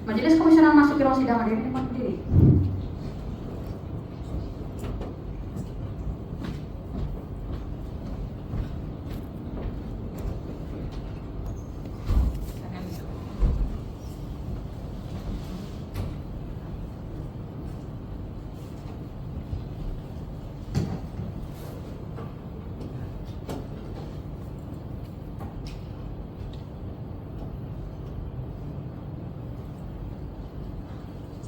Majelis Komisioner masuki ruang sidang, hadirin dapat berdiri.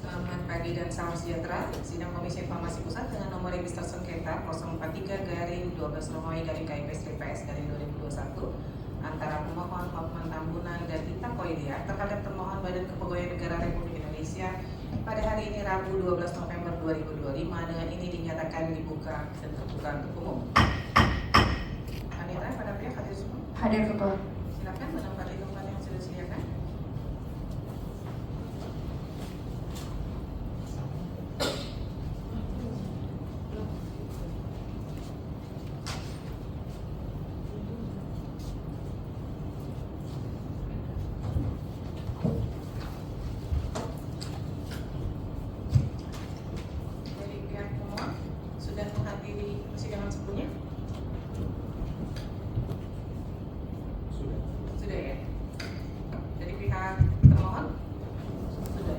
Selamat pagi dan salam sejahtera. Sidang Komisi Informasi Pusat dengan nomor register sengketa 043-12-KIP/PPS/2021 antara pemohon Hotman Tambunan dan Ita Koidia terhadap termohon Badan Kepegawaian Negara Republik Indonesia pada hari ini Rabu 12 November 2025 dengan ini dinyatakan dibuka dan terbuka untuk umum. Anita, pada pihak hadir semua? Hadir Ketua. Silakan menempati tempat yang sudah disediakan. Dari pihak pemohon sudah menghadiri persidangan sebelumnya? Sudah ya? Dari pihak termohon? Sudah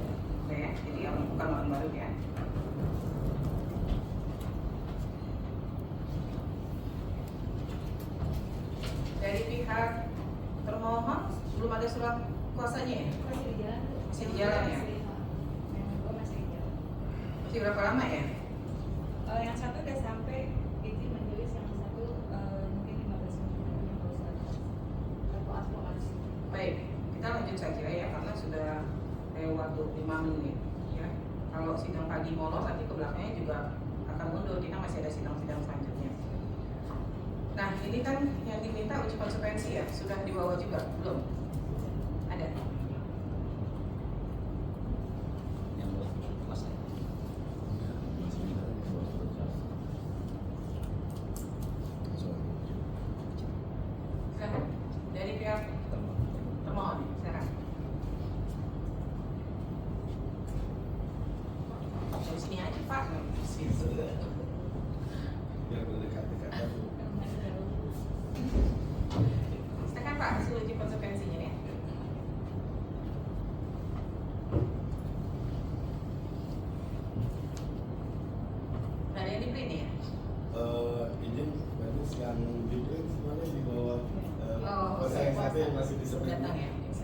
ya? Jadi bukan orang baru ya? Dari pihak termohon belum ada surat kuasanya ya? Masih di jalan ya? Masih berapa lama ya? Yang satu udah sampai izin majelis, yang satu mungkin 15 menit lagi. Baik, kita lanjut saja ya karena sudah lewat 25 menit ya. Kalau sidang pagi molor nanti ke belakangnya juga akan mundur, kita masih ada sidang-sidang selanjutnya. Nah, ini kan yang diminta uji konsekuensi ya, sudah dibawa juga belum? Ada? Silakan. Dari pihak termohon, silakan. Dari sini aja Pak. Situ. Silakan Pak, hasil uji konsekuensinya ya. Nah, ada yang di print ya? Izin bagus yang di print semuanya di bawah kuasa yang satu yang masih bisa datang ya. Bisa.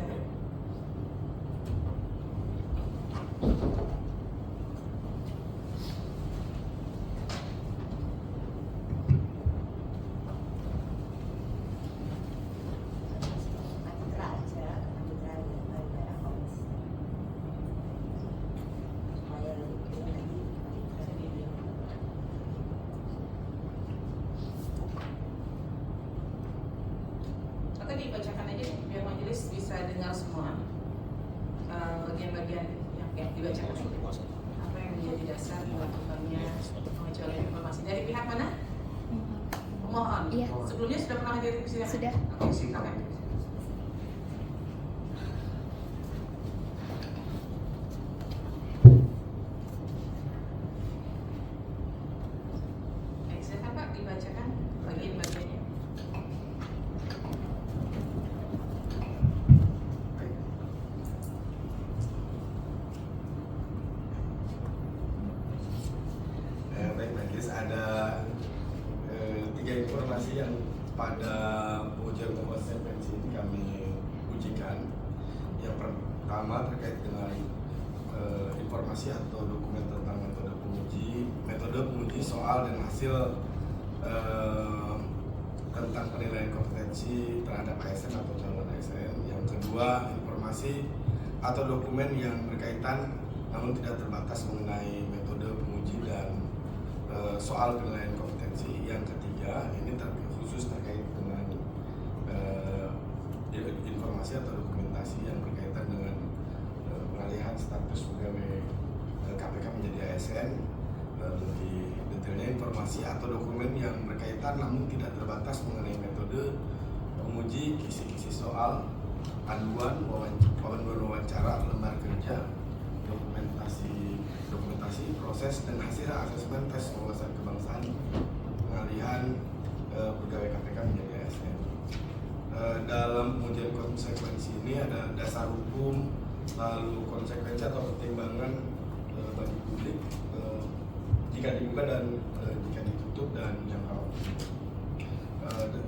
Maka dibacakan aja nih, biar majelis bisa dengar semua bagian-bagian yang dibacakan. Apa yang menjadi dasar melakukannya pengecualian informasi dari pihak mana? Pemohon. Iya. Sebelumnya sudah pernah hadir di persidangan? Sudah. Oke, silakan. Baik, silakan Pak dibacakan bagian-bagiannya. Baik majelis, ada 3 informasi yang pada pengujian konsekuensi ini kami ujikan. Yang pertama terkait dengan informasi atau dokumen tentang metode penguji soal dan hasil tentang penilaian kompetensi terhadap ASN atau calon ASN. Yang kedua, informasi atau dokumen yang berkaitan namun tidak terbatas mengenai metode penguji dan soal penilaian kompetensi. Yang ketiga, ini khusus terkait dengan informasi atau dokumentasi yang berkaitan dengan pengalihan status pegawai KPK menjadi ASN. Lebih detailnya informasi atau dokumen yang berkaitan namun tidak terbatas mengenai metode penguji, kisi-kisi soal panduan wawancara, lembar kerja, dokumentasi proses dan hasil asesmen tes wawasan kebangsaan pengalihan pegawai KPK menjadi ASN. Dalam pengujian konsekuensi ini ada dasar hukum, lalu konsekuensi atau pertimbangan bagi publik jika dibuka dan jika ditutup, dan jangka waktu.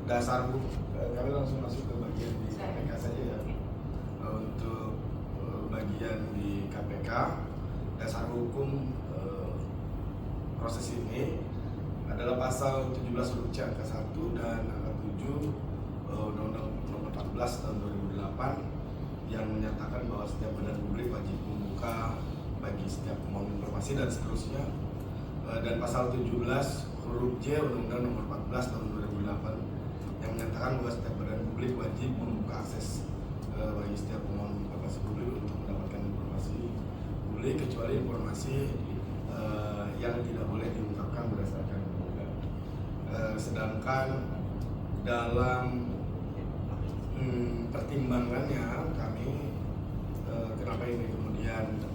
Dasar hukum, kami langsung masuk ke bagian di KPK saja ya. Untuk bagian di KPK, dasar hukum proses ini adalah pasal 17 huruf C angka 1 dan angka 7 Undang-Undang Nomor 14 tahun 2008 yang menyatakan bahwa setiap badan publik wajib membuka bagi setiap pemohon informasi dan seterusnya. Dan pasal 17 huruf J Undang-Undang Nomor 14 tahun 2008 yang menyatakan bahwa setiap badan publik wajib membuka akses bagi setiap pemohon informasi publik untuk mendapatkan informasi publik kecuali informasi yang tidak boleh diungkapkan berdasarkan undang-undang. Sedangkan dalam pertimbangannya kami kenapa ini kemudian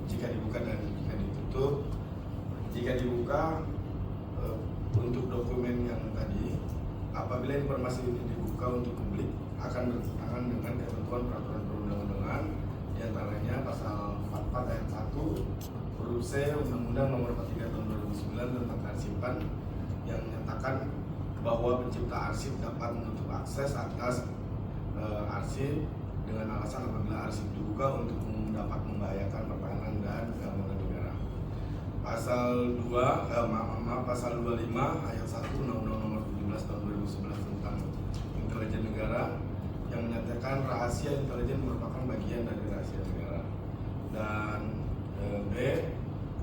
jika dibuka dan jika ditutup. Jika dibuka untuk dokumen yang tadi, apabila informasi ini dibuka untuk publik akan bertentangan dengan ketentuan peraturan perundang-undangan, diantaranya pasal 44 ayat 1 huruf C Undang-Undang Nomor 43 tahun 2009 tentang kearsipan yang menyatakan bahwa pencipta arsip dapat menutup akses atas arsip dengan alasan apabila arsip dibuka untuk dapat membahayakan pertahanan dan keamanan negara. Pasal 25 ayat 1 Undang-Undang Nomor 17 tahun 2011 tentang intelijen negara yang menyatakan rahasia intelijen merupakan bagian dari rahasia negara. Dan B,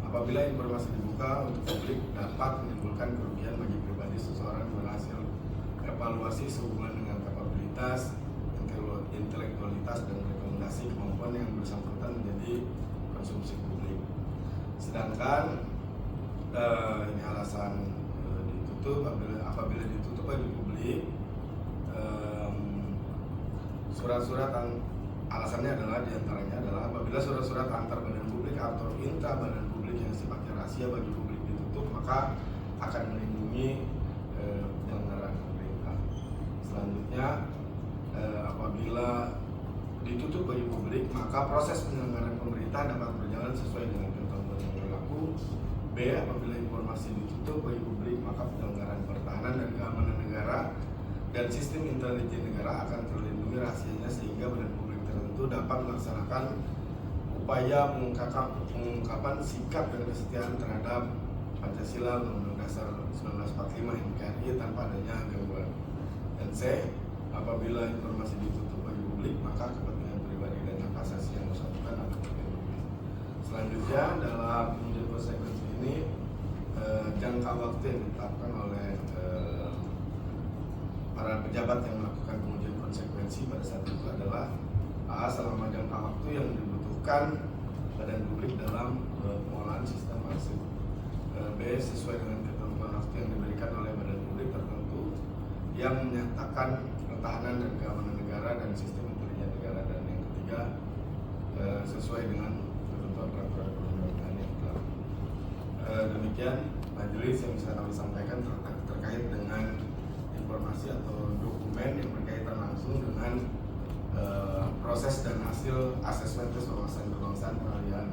apabila informasi dibuka untuk publik dapat menimbulkan kerugian bagi pribadi seseorang berhasil evaluasi sehubungan dengan kapabilitas, intelektualitas dan rekomendasi kemampuan yang bersangkutan menjadi konsumsi publik. Sedangkan ini alasan ditutup apabila ditutup bagi publik, surat-surat alasannya adalah diantaranya adalah apabila surat-surat antar badan publik atau intra badan publik yang sifatnya rahasia bagi publik ditutup, maka akan melindungi penyelenggaraan pemerintah. Selanjutnya, apabila ditutup bagi publik, maka proses penyelenggaraan pemerintah dapat berjalan sesuai dengan ketentuan yang berlaku. B, apabila informasi ditutup bagi publik, maka penyelenggaraan pertahanan dan keamanan negara dan sistem intelijen negara akan terlindungi rahasianya sehingga badan publik tertentu dapat melaksanakan upaya pengungkapan sikap dan kesetiaan terhadap Pancasila Undang-Undang Dasar 1945 NKRI tanpa adanya gangguan. Dan C, apabila informasi ditutup bagi publik, maka kepentingan pribadi dan hak asasi yang bersangkutan akan terlindungi. Selanjutnya dalam pengujian konsekuensi ini jangka waktu yang ditetapkan oleh para pejabat yang melakukan pengujian konsekuensi pada saat itu adalah A, selama jangka waktu yang dibutuhkan badan publik dalam pengolahan sistem arsip. B, sesuai dengan ketentuan waktu yang diberikan oleh badan publik tertentu yang menyatakan pertahanan dan keamanan negara dan sistem intelijen negara. Dan yang ketiga, sesuai dengan ketentuan peraturan perundang-undangan yang berlaku. Demikian majelis yang bisa kami sampaikan terkait dengan informasi atau dokumen yang berkaitan langsung dengan proses dan hasil asesmen tes wawasan kebangsaan pengalihan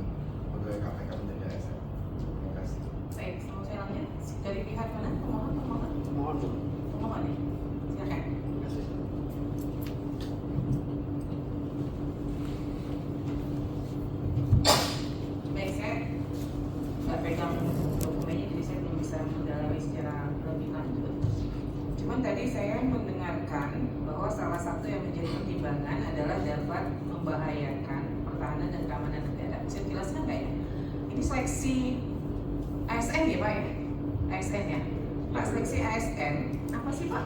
pegawai KPK menjadi ASN. Terima kasih. Baik, mau saya lanjut dari pihak mana? Pemohon ya? Silakan. Terima kasih. Baik, saya nggak pegang dokumennya, jadi saya belum bisa mendalami secara lebih lanjut. Cuman tadi saya mendengarkan bahwa salah satu yang menjadi pertimbangan adalah dapat membahayakan pertahanan dan keamanan negara. Bisa dijelaskan nggak ya? Ini seleksi ASN ya Pak ya? ASN ya? Pak, seleksi ASN apa sih Pak?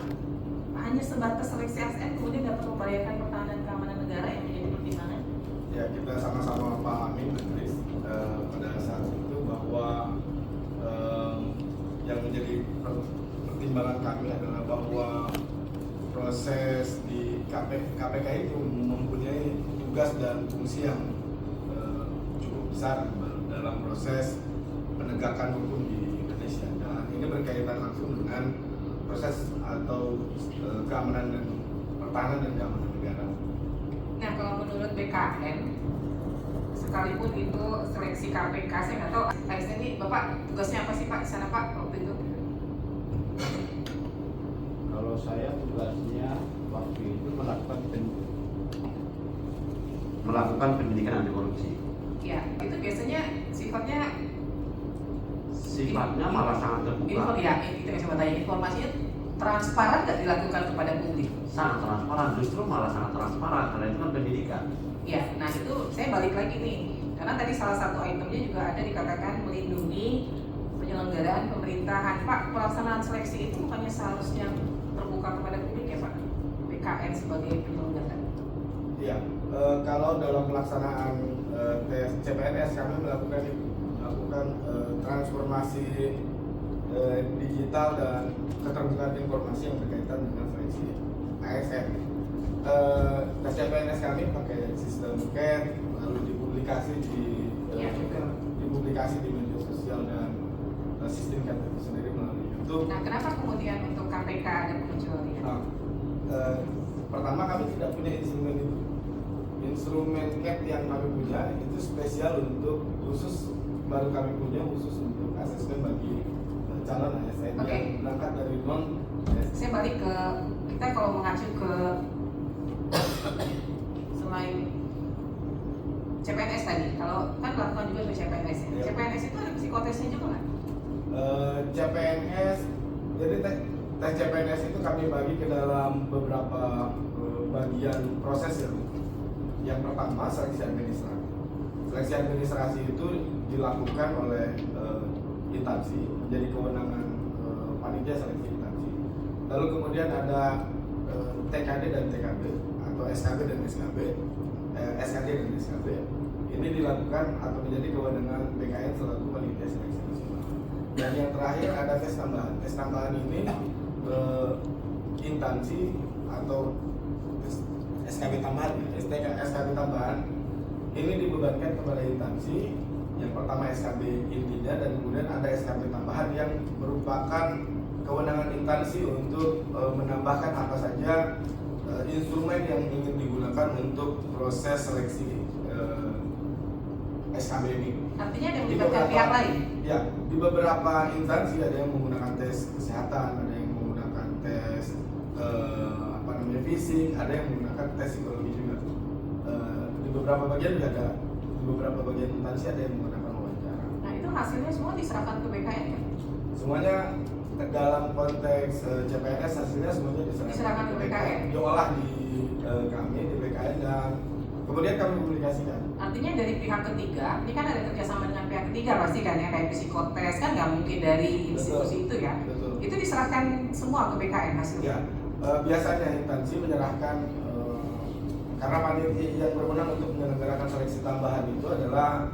Hanya sebatas seleksi ASN kemudian dapat membahayakan pertahanan dan keamanan negara yang menjadi pertimbangan? Ya, kita sama-sama pahami majelis pada saat itu bahwa yang menjadi pertimbangan kami adalah bahwa proses di KPK itu tugas dan fungsi yang cukup besar dalam proses penegakan hukum di Indonesia, dan ini berkaitan langsung dengan proses atau keamanan dan pertahanan dan keamanan negara. Nah, kalau menurut BKN, sekalipun itu seleksi KPK, saya nggak tahu ASN ini Bapak tugasnya apa sih Pak di sana Pak waktu itu? Kalau saya tugasnya waktu itu melakukan pendidikan anti korupsi. Ya, itu biasanya sifatnya Malah sangat terbuka. ya, itu yang saya mau tanya, informasinya transparan nggak dilakukan kepada publik? Sangat transparan, justru malah sangat transparan karena itu kan pendidikan. Ya, nah itu saya balik lagi nih, karena tadi salah satu itemnya juga ada dikatakan melindungi penyelenggaraan pemerintahan. Pak, pelaksanaan seleksi itu bukannya seharusnya terbuka kepada publik ya Pak? BKN sebagai penyelenggara. Ya, kalau dalam pelaksanaan tes CPNS kami melakukan transformasi digital dan keterbukaan informasi yang berkaitan dengan seleksi ASN. Tes CPNS kami pakai sistem CAT, lalu dipublikasi di media sosial dan sistem CAT itu sendiri melalui YouTube. Nah, kenapa kemudian untuk KPK ada pengecualian? Nah, pertama kami tidak punya instrumen itu. Instrumen CAT yang kami punya itu spesial untuk khusus, baru kami punya khusus untuk asesmen bagi calon ASN yang berangkat dari non. Saya balik ke kita kalau mengacu ke selain CPNS tadi, kalau kan melakukan juga untuk CPNS ya. Ya. CPNS itu ada psikotesnya juga nggak? CPNS, jadi tes CPNS itu kami bagi ke dalam beberapa bagian proses ya. Yang pertama seleksi administrasi. Seleksi administrasi itu dilakukan oleh instansi, menjadi kewenangan panitia seleksi instansi. Lalu kemudian ada TKD dan TKB atau SKB dan SKB, SKD dan SKB. Ini dilakukan atau menjadi kewenangan BKN selaku panitia seleksi nasional. Dan yang terakhir ada tes tambahan. Tes tambahan ini instansi atau SKB tambahan, SKB tambahan ini dibebankan kepada instansi. Yang pertama SKB intinya, dan kemudian ada SKB tambahan yang merupakan kewenangan instansi untuk menambahkan apa saja instrumen yang ingin digunakan untuk proses seleksi SKB ini. Artinya ada yang melibatkan pihak lain? Ya, di beberapa instansi ada yang menggunakan tes kesehatan, ada yang menggunakan tes fisik, ada yang menggunakan tes psikologi juga. Di beberapa bagian juga ada, di beberapa bagian instansi ada yang menggunakan wawancara. Nah itu hasilnya semua diserahkan ke BKN kan? Semuanya dalam konteks CPNS hasilnya semuanya Diserahkan ke BKN. Diolah di kami di BKN dan kemudian kami publikasikan. Artinya dari pihak ketiga, ini kan ada kerjasama dengan pihak ketiga pasti kan ya, kayak psikotes kan nggak mungkin dari institusi itu ya. Betul. Itu diserahkan semua ke BKN hasilnya? Ya, biasanya instansi menyerahkan karena panitia yang berwenang untuk menyelenggarakan seleksi tambahan itu adalah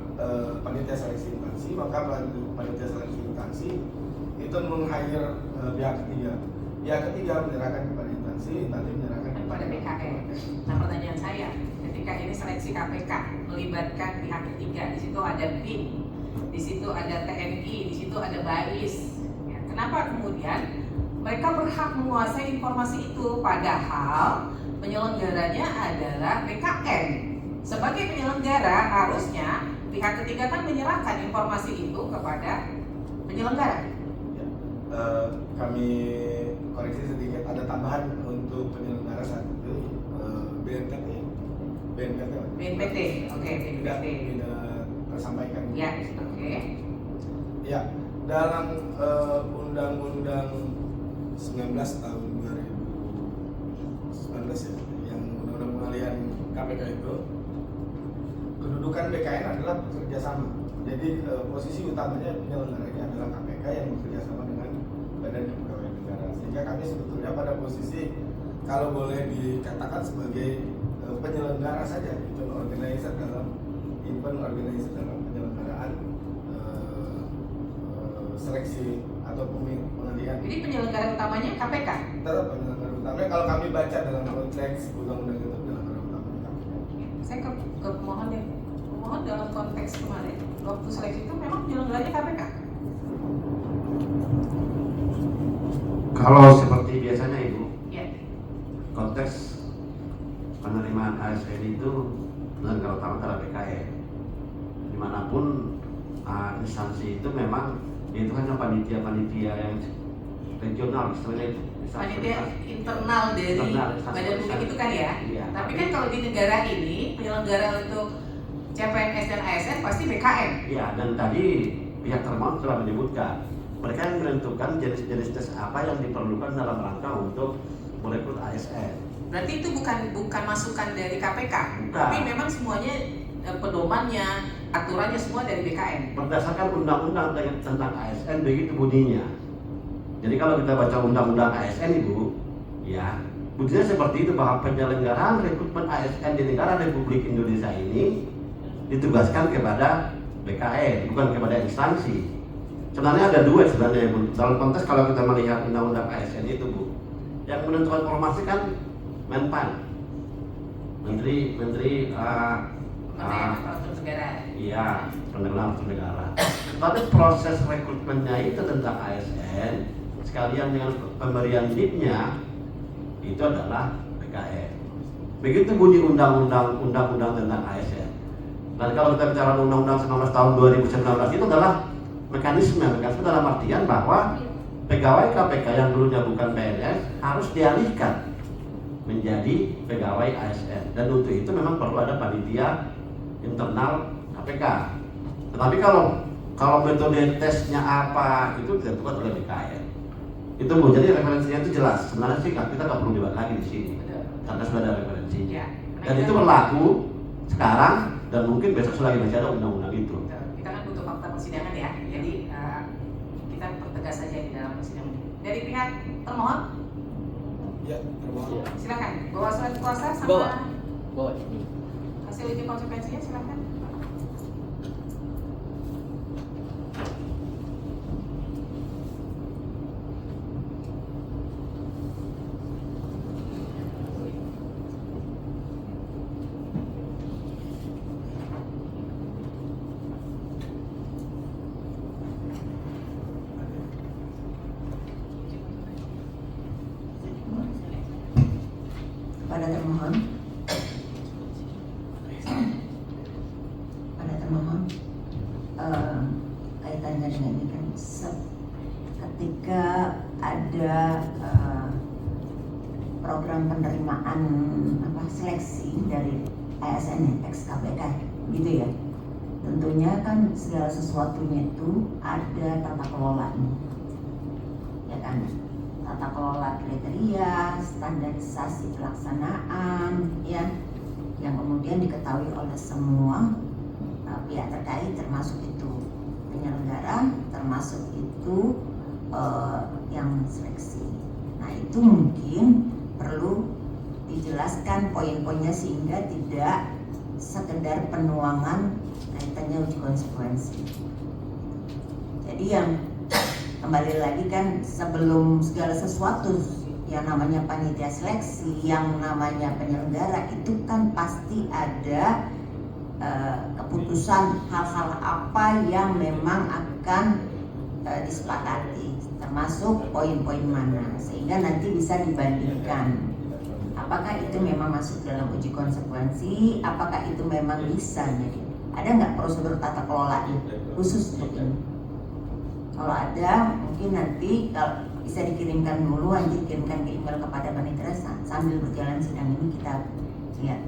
panitia seleksi instansi, maka panitia seleksi instansi itu meng-hire pihak ketiga. Pihak ketiga menyerahkan kepada instansi menyerahkan kepada BKN. Nah pertanyaan saya, ketika ini seleksi KPK melibatkan pihak ketiga, di situ ada BIN, di situ ada TNI, di situ ada BAIS. Ya, kenapa kemudian mereka berhak menguasai informasi itu, padahal penyelenggaranya adalah BKN. Sebagai penyelenggara harusnya pihak ketiga kan menyerahkan informasi itu kepada penyelenggara. Ya, kami koreksi sedikit, ada tambahan untuk penyelenggara saat itu BNPT. BNPT, oke, BNPT. Tidak tersampaikan. Ya, oke. Ya, dalam Undang-Undang 19 tahun 2019 ya, yang Undang-Undang Pengalihan KPK itu, kedudukan BKN adalah bekerja sama. Jadi posisi utamanya penyelenggaranya adalah KPK yang bekerja sama dengan Badan Kepegawaian Negara. Sehingga kami sebetulnya pada posisi kalau boleh dikatakan sebagai penyelenggara saja, event organizer dalam penyelenggaraan seleksi atau pemilihan. Jadi penyelenggara utamanya KPK? Tetap penyelenggara utamanya kalau kami baca dalam konteks undang-undang itu penyelenggara utamanya KPK. Saya ke pemohon deh. Pemohon dalam konteks kemarin waktu seleksi itu memang penyelenggaranya KPK. Kalau seperti biasanya Ibu, Ya. konteks penerimaan ASN itu dan kalau utama adalah BKN. Dimanapun instansi itu memang itu hanya panitia-panitia yang regional, istilahnya itu. Panitia internal dari badan hukum itu kan ya. Iya. Tapi kan kalau di negara ini penyelenggara untuk CPNS dan ASN pasti BKN. Iya, dan tadi pihak termohon telah menyebutkan mereka yang menentukan jenis-jenis tes apa yang diperlukan dalam rangka untuk merekrut ASN. Berarti itu bukan masukan dari KPK, Bukan. tapi memang semuanya pedomannya, aturannya semua dari BKN. Berdasarkan undang-undang tentang ASN begitu bunyinya. Jadi kalau kita baca undang-undang ASN Ibu, ya bunyinya seperti itu bahwa penyelenggaraan rekrutmen ASN di negara Republik Indonesia ini ditugaskan kepada BKN, bukan kepada instansi. Sebenarnya ada dua sebenarnya Bu. Dalam konteks kalau kita melihat undang-undang ASN itu Bu, yang menentukan formasi kan Menpan, Menteri Aparatur negara. iya, pengenalan negara. Tapi proses rekrutmennya itu tentang ASN sekalian dengan pemberian NIP-nya itu adalah BKN. Begitu bunyi undang-undang tentang ASN. Dan kalau kita bicara undang-undang 19 tahun 2019 itu adalah mekanisme dalam artian bahwa pegawai KPK yang dulunya bukan PNS harus dialihkan menjadi pegawai ASN, dan untuk itu memang perlu ada panitia internal KPK. Tetapi kalau metode tesnya apa itu ditentukan oleh BKN. Itu Bu, jadi referensinya itu jelas. Sebenarnya sih kita nggak perlu debat lagi di sini karena sudah ada referensinya. Ya, Dan itu berlaku sekarang dan mungkin besok selagi masih ada undang-undang itu. Kita kan butuh fakta persidangan ya, jadi kita pertegas saja di dalam persidangan. Dari pihak termohon, Ya, termohon. silakan bawa surat kuasa sama Bawa. hasil uji konsekuensinya, silakan. Pada termohon, kaitannya dengan ini kan ketika ada program penerimaan seleksi dari ASN ex KPK gitu ya, tentunya kan segala sesuatunya itu ada tata kelolanya, ya kan? Tata kelola kriteria, standarisasi pelaksanaan, ya, yang kemudian diketahui oleh semua pihak terkait, termasuk itu penyelenggara, termasuk itu yang seleksi. Nah itu mungkin perlu dijelaskan poin-poinnya sehingga tidak sekedar penuangan kaitannya uji konsekuensi. Jadi yang kembali lagi kan sebelum segala sesuatu yang namanya panitia seleksi, yang namanya penyelenggara itu kan pasti ada keputusan hal-hal apa yang memang akan disepakati, termasuk poin-poin mana, sehingga nanti bisa dibandingkan apakah itu memang masuk dalam uji konsekuensi, apakah itu memang bisa. Jadi ada nggak prosedur tata kelola khusus untuk ini? Kalau ada, mungkin nanti kalau bisa dikirimkan dulu, nanti dikirimkan ke email kepada panitia sambil berjalan sidang ini kita lihat.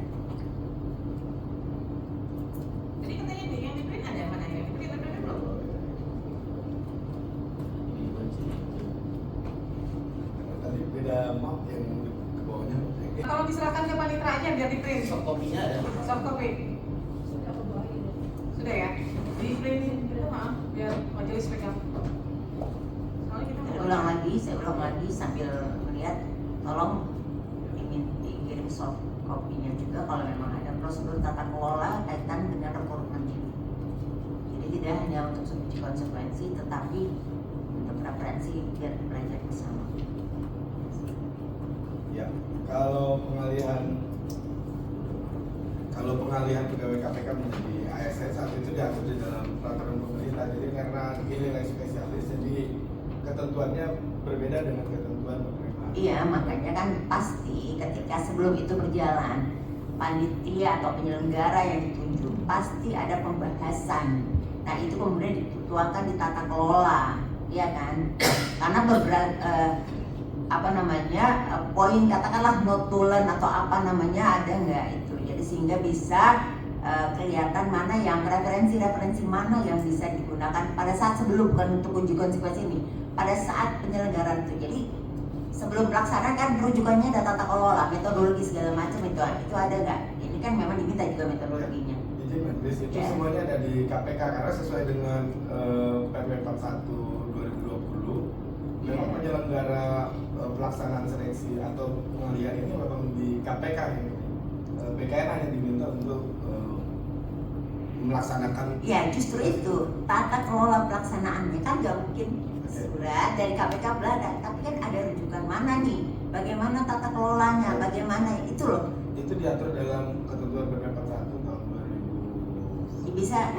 Jadi katanya yang di print ada mana yang di print ada belum? Tadi beda map yang ke bawahnya. Kalau diserahkan ke panitera aja biar di print. Soft copy-nya ada. Soft copy. Sudah ya? Di print itu maaf biar majelis pegang. Soalnya kita Saya ulang lagi sambil melihat, tolong dikirim soft copy-nya juga kalau memang ada prosedur tata kelola kaitan dengan rekrutmen ini. Jadi tidak hanya untuk uji konsekuensi, tetapi untuk referensi biar belajar bersama. Ya, kalau pengalihan Kalau pengalihan pegawai KPK menjadi ASN saat itu diatur di dalam peraturan pemerintah. Jadi karena nilai spesialis, jadi ketentuannya berbeda dengan ketentuan pemerintah. Iya, makanya kan pasti ketika sebelum itu berjalan, panitia atau penyelenggara yang ditunjuk pasti ada pembahasan. Nah itu kemudian dituangkan di tata kelola, ya kan? Karena beberapa poin katakanlah notulen atau apa namanya ada nggak itu, jadi sehingga bisa kelihatan mana yang referensi mana yang bisa digunakan pada saat sebelum, bukan untuk uji konsekuensi ini, pada saat penyelenggaraan itu. Jadi sebelum melaksanakan rujukannya ada tata kelola, metodologi segala macam itu ada nggak? Ini kan memang diminta juga metodologinya. Jadi Majelis itu semuanya ada di KPK karena sesuai dengan PP 41/2020 memang penyelenggara pelaksanaan seleksi atau pengalihan ini memang di KPK ini. BKN hanya diminta untuk melaksanakan. Ya justru itu tata kelola pelaksanaannya kan nggak mungkin surat dari KPK belanda, tapi kan ada rujukan mana nih, bagaimana tata kelolanya, bagaimana itu loh. Itu diatur dalam ketentuan PP 41 tahun 2020. Bisa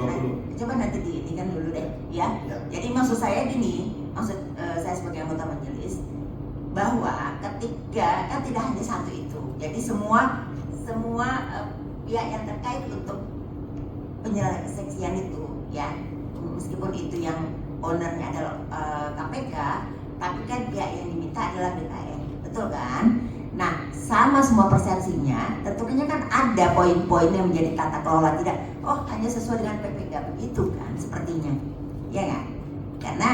coba nanti diintikan dulu deh ya. Jadi maksud saya gini, saya sebagai anggota majelis bahwa ketika kan tidak hanya satu itu, jadi semua pihak yang terkait untuk penyeleksian itu ya, meskipun itu yang ownernya adalah KPK, tapi kan pihak yang diminta adalah BKN, betul kan? Nah, sama semua persepsinya, tentunya kan ada poin-poin yang menjadi tata kelola, tidak, hanya sesuai dengan PPK begitu kan, sepertinya, ya kan? Karena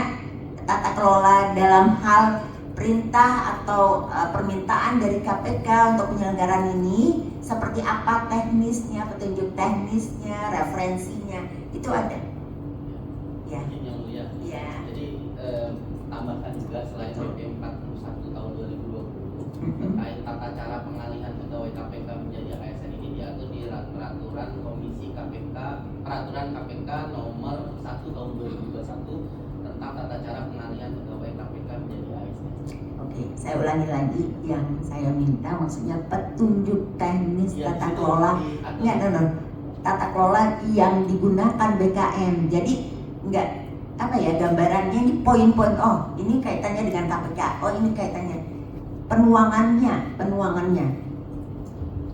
tata kelola dalam hal perintah atau permintaan dari KPK untuk penyelenggaraan ini, seperti apa teknisnya, petunjuk teknisnya, referensinya, itu ada. Ya. Yang mulia. Ya. Jadi tambahkan juga selain PP 41 tahun 2020 terkait tata cara pengalihan pegawai KPK menjadi ASN ini diatur di peraturan KPK nomor 1 tahun 2021 tentang tata cara pengalihan pegawai KPK menjadi ASN. Oke, saya ulangi lagi, yang saya minta maksudnya petunjuk teknis tata kelola. Tata kelola yang digunakan BKN. Jadi enggak gambarannya ini poin-poin, ini kaitannya dengan KPK, ini kaitannya penuangannya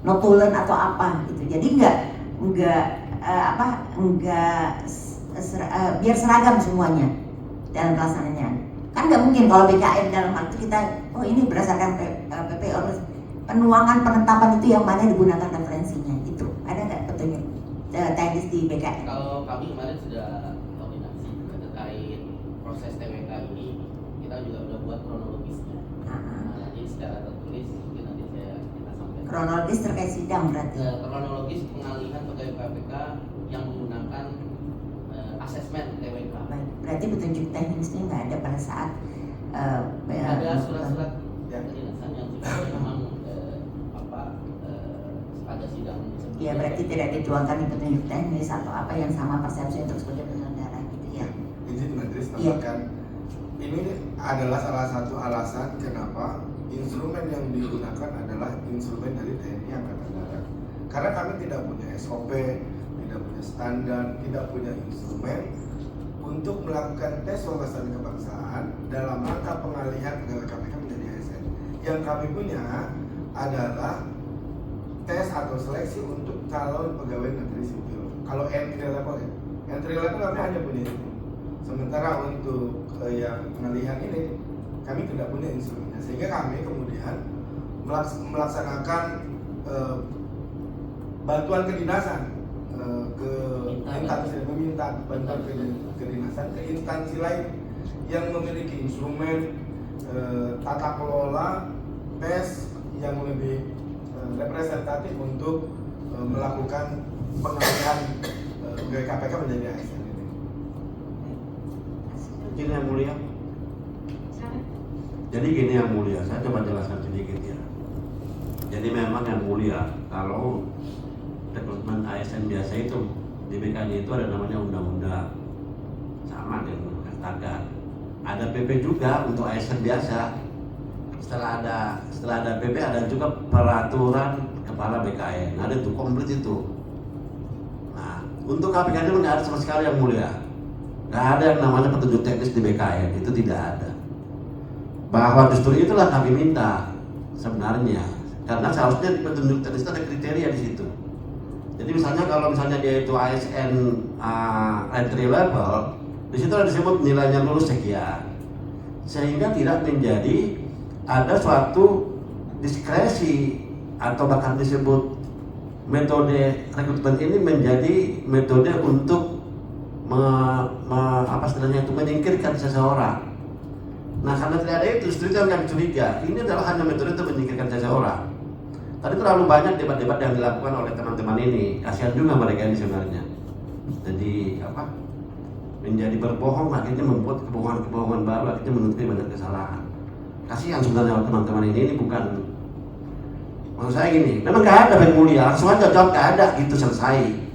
notulen atau apa gitu. Jadi biar seragam semuanya dalam pelaksanaannya. Kan nggak mungkin kalau BKN dalam hal itu kita ini berdasarkan PPO, penuangan penetapan itu yang mana digunakan referensinya, itu ada nggak petunjuk teknis di BKN? Kalau kami kemarin sudah koordinasi terkait proses TWK ini, kita juga udah buat kronologisnya. Jadi secara tertulis mungkin nanti kita sampaikan. Kronologis terkait sidang berarti. Kronologis pengalihan pegawai KPK yang menggunakan asesmen TWK. Baik, berarti petunjuk teknisnya nggak ada pada saat ada surat-surat kedinasan yang sudah memang pada sidang sebelumnya. Ya berarti tidak dituangkan di petunjuk teknis atau apa yang sama persepsi untuk sebagai penyelenggara gitu ya. Izin Majelis tambahkan, ini adalah salah satu alasan kenapa instrumen yang digunakan adalah instrumen dari TNI Angkatan Darat. Karena kami tidak punya SOP, tidak punya standar, tidak punya instrumen untuk melakukan tes wawasan kebangsaan dalam rangka pengalihan pegawai KPK menjadi ASN. Yang kami punya adalah tes atau seleksi untuk calon pegawai negeri sipil. Kalau entry level kami hanya punya itu. Sementara untuk yang pengalihan ini kami tidak punya instrumennya, sehingga kami kemudian melaksanakan bantuan kedinasan meminta bantuan kedinasan ke instansi lain yang memiliki instrumen tata kelola tes yang lebih representatif untuk melakukan pengalihan pegawai KPK menjadi ASN ini. Gini yang mulia. Jadi gini yang mulia, saya coba jelaskan sedikit ya. Jadi memang yang mulia, kalau rekrutmen ASN biasa itu di BKN itu ada namanya undang-undang, sama dengan katakan. Ada PP juga untuk ASN biasa. Setelah ada PP ada juga peraturan kepala BKN. Ada itu komplit itu. Untuk KPK ini nggak ada sama sekali yang mulia. Nggak ada yang namanya petunjuk teknis di BKN, itu tidak ada. Bahwa justru itulah kami minta sebenarnya, karena seharusnya di petunjuk teknis itu ada kriteria di situ. Jadi misalnya kalau misalnya dia itu ASN entry level, di situ ada disebut nilainya lulus sekian, sehingga tidak menjadi ada suatu diskresi atau bahkan disebut metode rekrutmen ini menjadi metode untuk menyingkirkan seseorang. Nah, karena tidak ada itu, justru itu yang kami curiga. Ini adalah hanya metode untuk menyingkirkan seseorang. Tadi terlalu banyak debat-debat yang dilakukan oleh teman-teman ini. Kasihan juga mereka ini sebenarnya. Jadi menjadi berbohong, akhirnya membuat kebohongan-kebohongan baru, akhirnya menutupi banyak kesalahan. Kasihan sebenarnya teman-teman ini bukan. Maksud saya gini, memang nggak ada yang mulia, langsung aja jawab nggak ada, gitu selesai.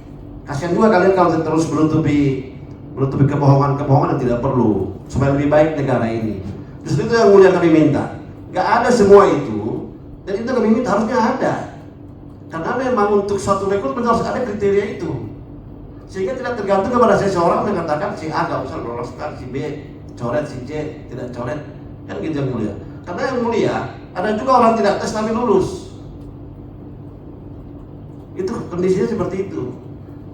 Kasihan juga kalian kalau terus menutupi kebohongan-kebohongan yang tidak perlu, supaya lebih baik negara ini. Justru itu yang mulia kami minta. Nggak ada semua itu, dan itu kami minta harusnya ada. Karena memang untuk suatu rekrutmen harus ada kriteria itu, sehingga tidak tergantung kepada seseorang mengatakan si A nggak usah loloskan, si B coret, si C tidak coret, kan gitu yang mulia. Karena yang mulia ada juga orang tidak tes tapi lulus. Itu kondisinya seperti itu.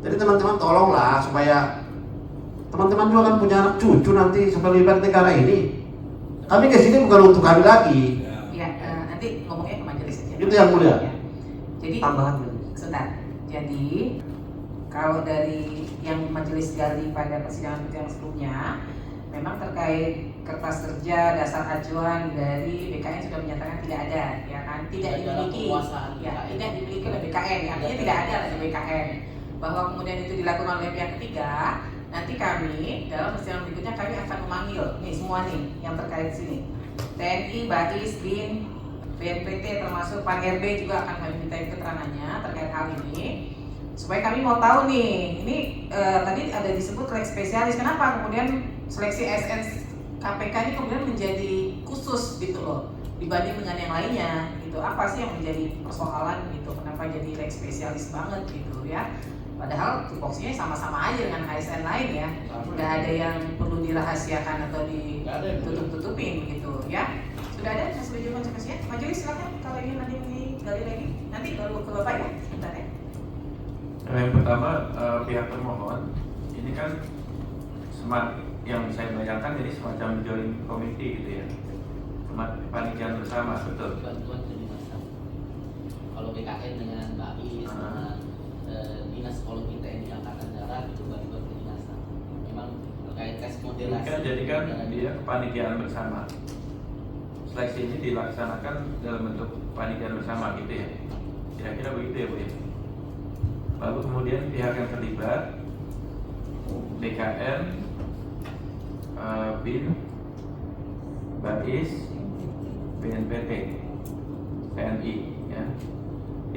Jadi teman-teman tolonglah supaya teman-teman juga kan punya anak cucu nanti supaya lebih baik negara ini. Kami kesini bukan untuk kami lagi. Ya, nanti ngomongnya ke majelis aja. Itu yang mulia. Ya. Jadi Tambahan. sebentar. Jadi kalau dari yang majelis gali pada persidangan yang sebelumnya, memang terkait kertas kerja dasar ajuan dari BKN sudah menyatakan tidak ada, ya kan? Tidak dimiliki, ya, tidak dimiliki oleh BKN, ya, artinya tidak ada oleh BKN. Bahwa kemudian itu dilakukan oleh pihak ketiga, nanti kami dalam persidangan berikutnya kami akan memanggil nih semua nih yang terkait sini, TNI, BAIS, BIN, BNPT termasuk Pan RB juga akan kami minta keterangannya terkait hal ini. Supaya kami mau tahu nih, ini tadi ada disebut leg spesialis, kenapa kemudian seleksi ASN KPK ini kemudian menjadi khusus gitu loh dibanding dengan yang lainnya gitu. Apa sih yang menjadi persoalan gitu, kenapa jadi leg spesialis banget gitu ya, padahal tupoksinya sama-sama aja dengan ASN lain ya, nggak ada yang perlu dirahasiakan atau ditutup-tutupin gitu ya. Sudah ada sesuai konsekuensinya. Majelis silakan kalau ingin nanti digali lagi, nanti baru ke Bapak ya, sebentar ya. Yang pertama, pihak termohon ini kan yang saya bayangkan jadi semacam joint committee gitu ya, panitiaan bersama, betul? Bantuan ke dinas. Kalau BKN dengan BAIS, dengan dinas psikologi TNI Angkatan Darat itu bantuan ke dinas. Memang terkait tes moderasi. Kan jadi kan dia kepanitiaan bersama. Seleksi ini dilaksanakan dalam bentuk panitiaan bersama gitu ya. Kira-kira begitu ya Bu ya. Lalu kemudian pihak yang terlibat BKN, BIN, BAIS, BNPT, TNI ya.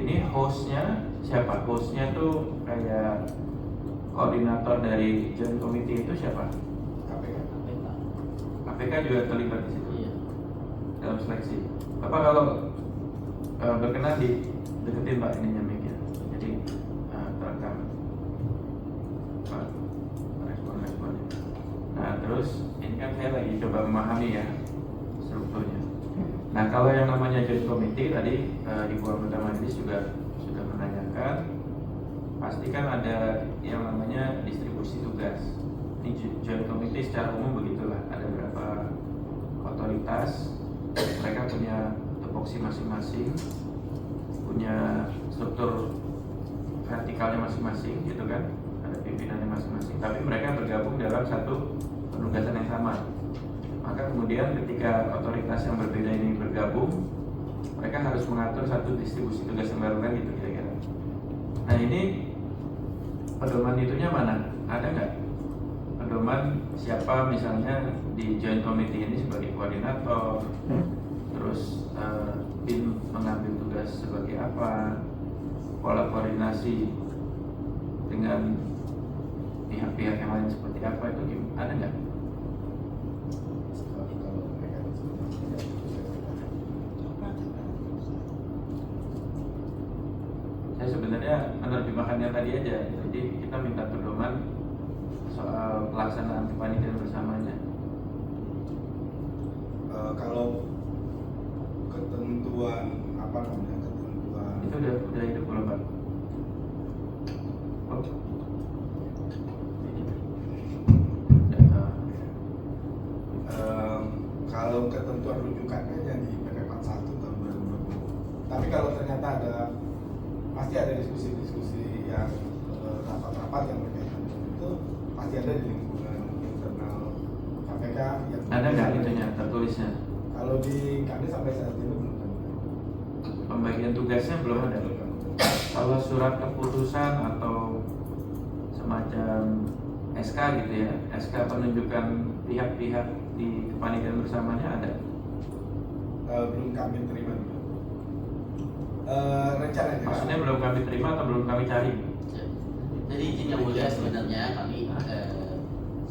Ini hostnya siapa? Hostnya tuh kayak koordinator dari joint committee itu siapa? KPK juga terlibat di situ. Iya. Dalam seleksi. Bapak kalau berkenan deketin Pak ininya mic-nya. Jadi terekam respon-responnya. Nah terus ini kan saya lagi coba memahami ya strukturnya. Nah kalau yang namanya joint committee tadi Ibu anggota majelis juga sudah menanyakan, pasti kan ada yang namanya distribusi tugas. Ini joint committee secara umum begitulah, ada beberapa otoritas, mereka punya tupoksi masing-masing, punya struktur vertikalnya masing-masing gitu kan, ada pimpinannya masing-masing, tapi mereka bergabung dalam satu penugasan yang sama. Maka kemudian ketika otoritas yang berbeda ini bergabung, mereka harus mengatur satu distribusi tugas yang baru kan gitu kira-kira. Nah ini pedoman itunya mana? Ada nggak pedoman siapa misalnya di joint committee ini sebagai koordinator, terus BIN mengambil tugas sebagai apa, pola koordinasi dengan pihak-pihak yang lain seperti apa, itu ada nggak? Saya sebenarnya menerjemahkan menerjemahkannya tadi aja. Jadi kita minta pedoman soal pelaksanaan kepanitiaan bersamanya. Kalau ketentuan Itu udah hidup belum Pak? Oh. Kalau ketentuan rujukannya yang di PP 41 tahun 2020. Tapi kalau ternyata pasti ada diskusi-diskusi yang rapat-rapat yang berkaitan dengan itu, pasti ada di lingkungan internal KPK yang Ada nggak itunya tertulisnya? Kalau di kami sampai saat ini belum ada. Pembagian tugasnya belum ada. Kalau surat keputusan atau semacam SK gitu ya, SK penunjukan pihak-pihak di kepanitiaan bersamanya ada? Belum kami terima juga. Rencananya. Maksudnya belum kami terima atau belum kami cari? Jadi izin yang mulia sebenarnya kami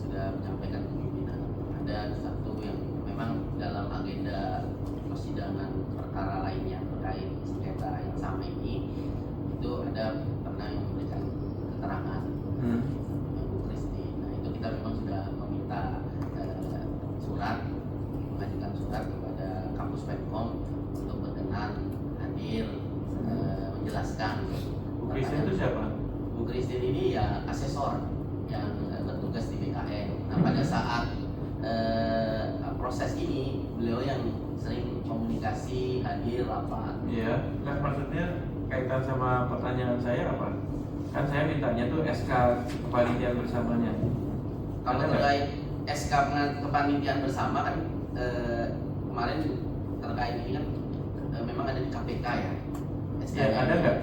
sudah menyampaikan ke pimpinan ada satu yang memang dalam agenda persidangan perkara lainnya terkait sengketa yang sama ini itu ada pernah yang memberikan keterangan yang Bu Kristi. Nah itu kita memang sudah meminta mengajukan surat kepada kampus Penkom untuk berkenan hadir menjelaskan. Bu Christine itu siapa? Bu Christine ini ya asesor yang bertugas di BKN. Nah pada saat proses ini beliau yang sering komunikasi, hadir, rapat. Iya, kan maksudnya kaitan sama pertanyaan saya apa? Kan saya mintanya tuh SK kepanitiaan bersamanya. Kalau Ada nggak? terkait SK kepanitiaan bersama kan kemarin terkait ini kan memang ada di KPK ya. SK Ya, ada nggak?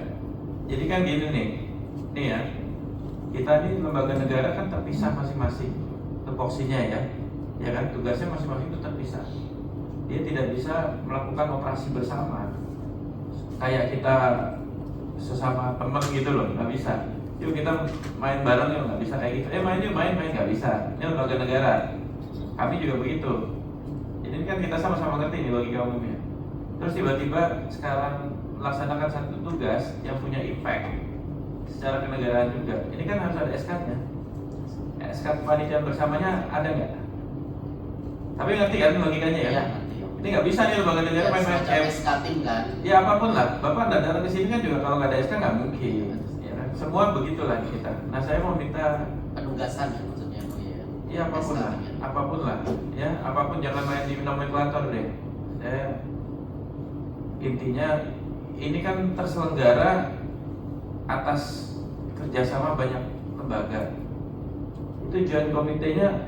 Jadi kan gini nih ya, kita ini lembaga negara kan terpisah masing-masing tupoksinya ya kan, tugasnya masing-masing itu terpisah. Dia tidak bisa melakukan operasi bersama, kayak kita sesama teman gitu loh, nggak bisa. Yuk kita main bareng yuk, nggak bisa kayak gitu. Main yuk, main nggak bisa. Ini lembaga negara, kami juga begitu. Jadi kan kita sama-sama ngerti nih logika umumnya. Terus tiba-tiba sekarang melaksanakan satu tugas yang punya impact secara kenegaraan juga. Ini kan harus ada SK-nya. SK kepanitiaan bersamanya ada nggak? Tapi ngerti kan logikanya ya? Iya, ngerti. Ini nggak bisa nih lembaga negara Ya, main-main semacam SK tim kan. ya apapun lah. Bapak datang ke sini kan juga kalau nggak ada SK nggak mungkin. Ya kan? Semua begitulah kita. Nah saya mau minta Penugasan ya maksudnya Bu ya. ya apapun SK lah, tim ya. apapun lah, ya apapun jangan main di nomenklatur deh. Intinya ini kan terselenggara atas kerjasama banyak lembaga. Itu joint komitenya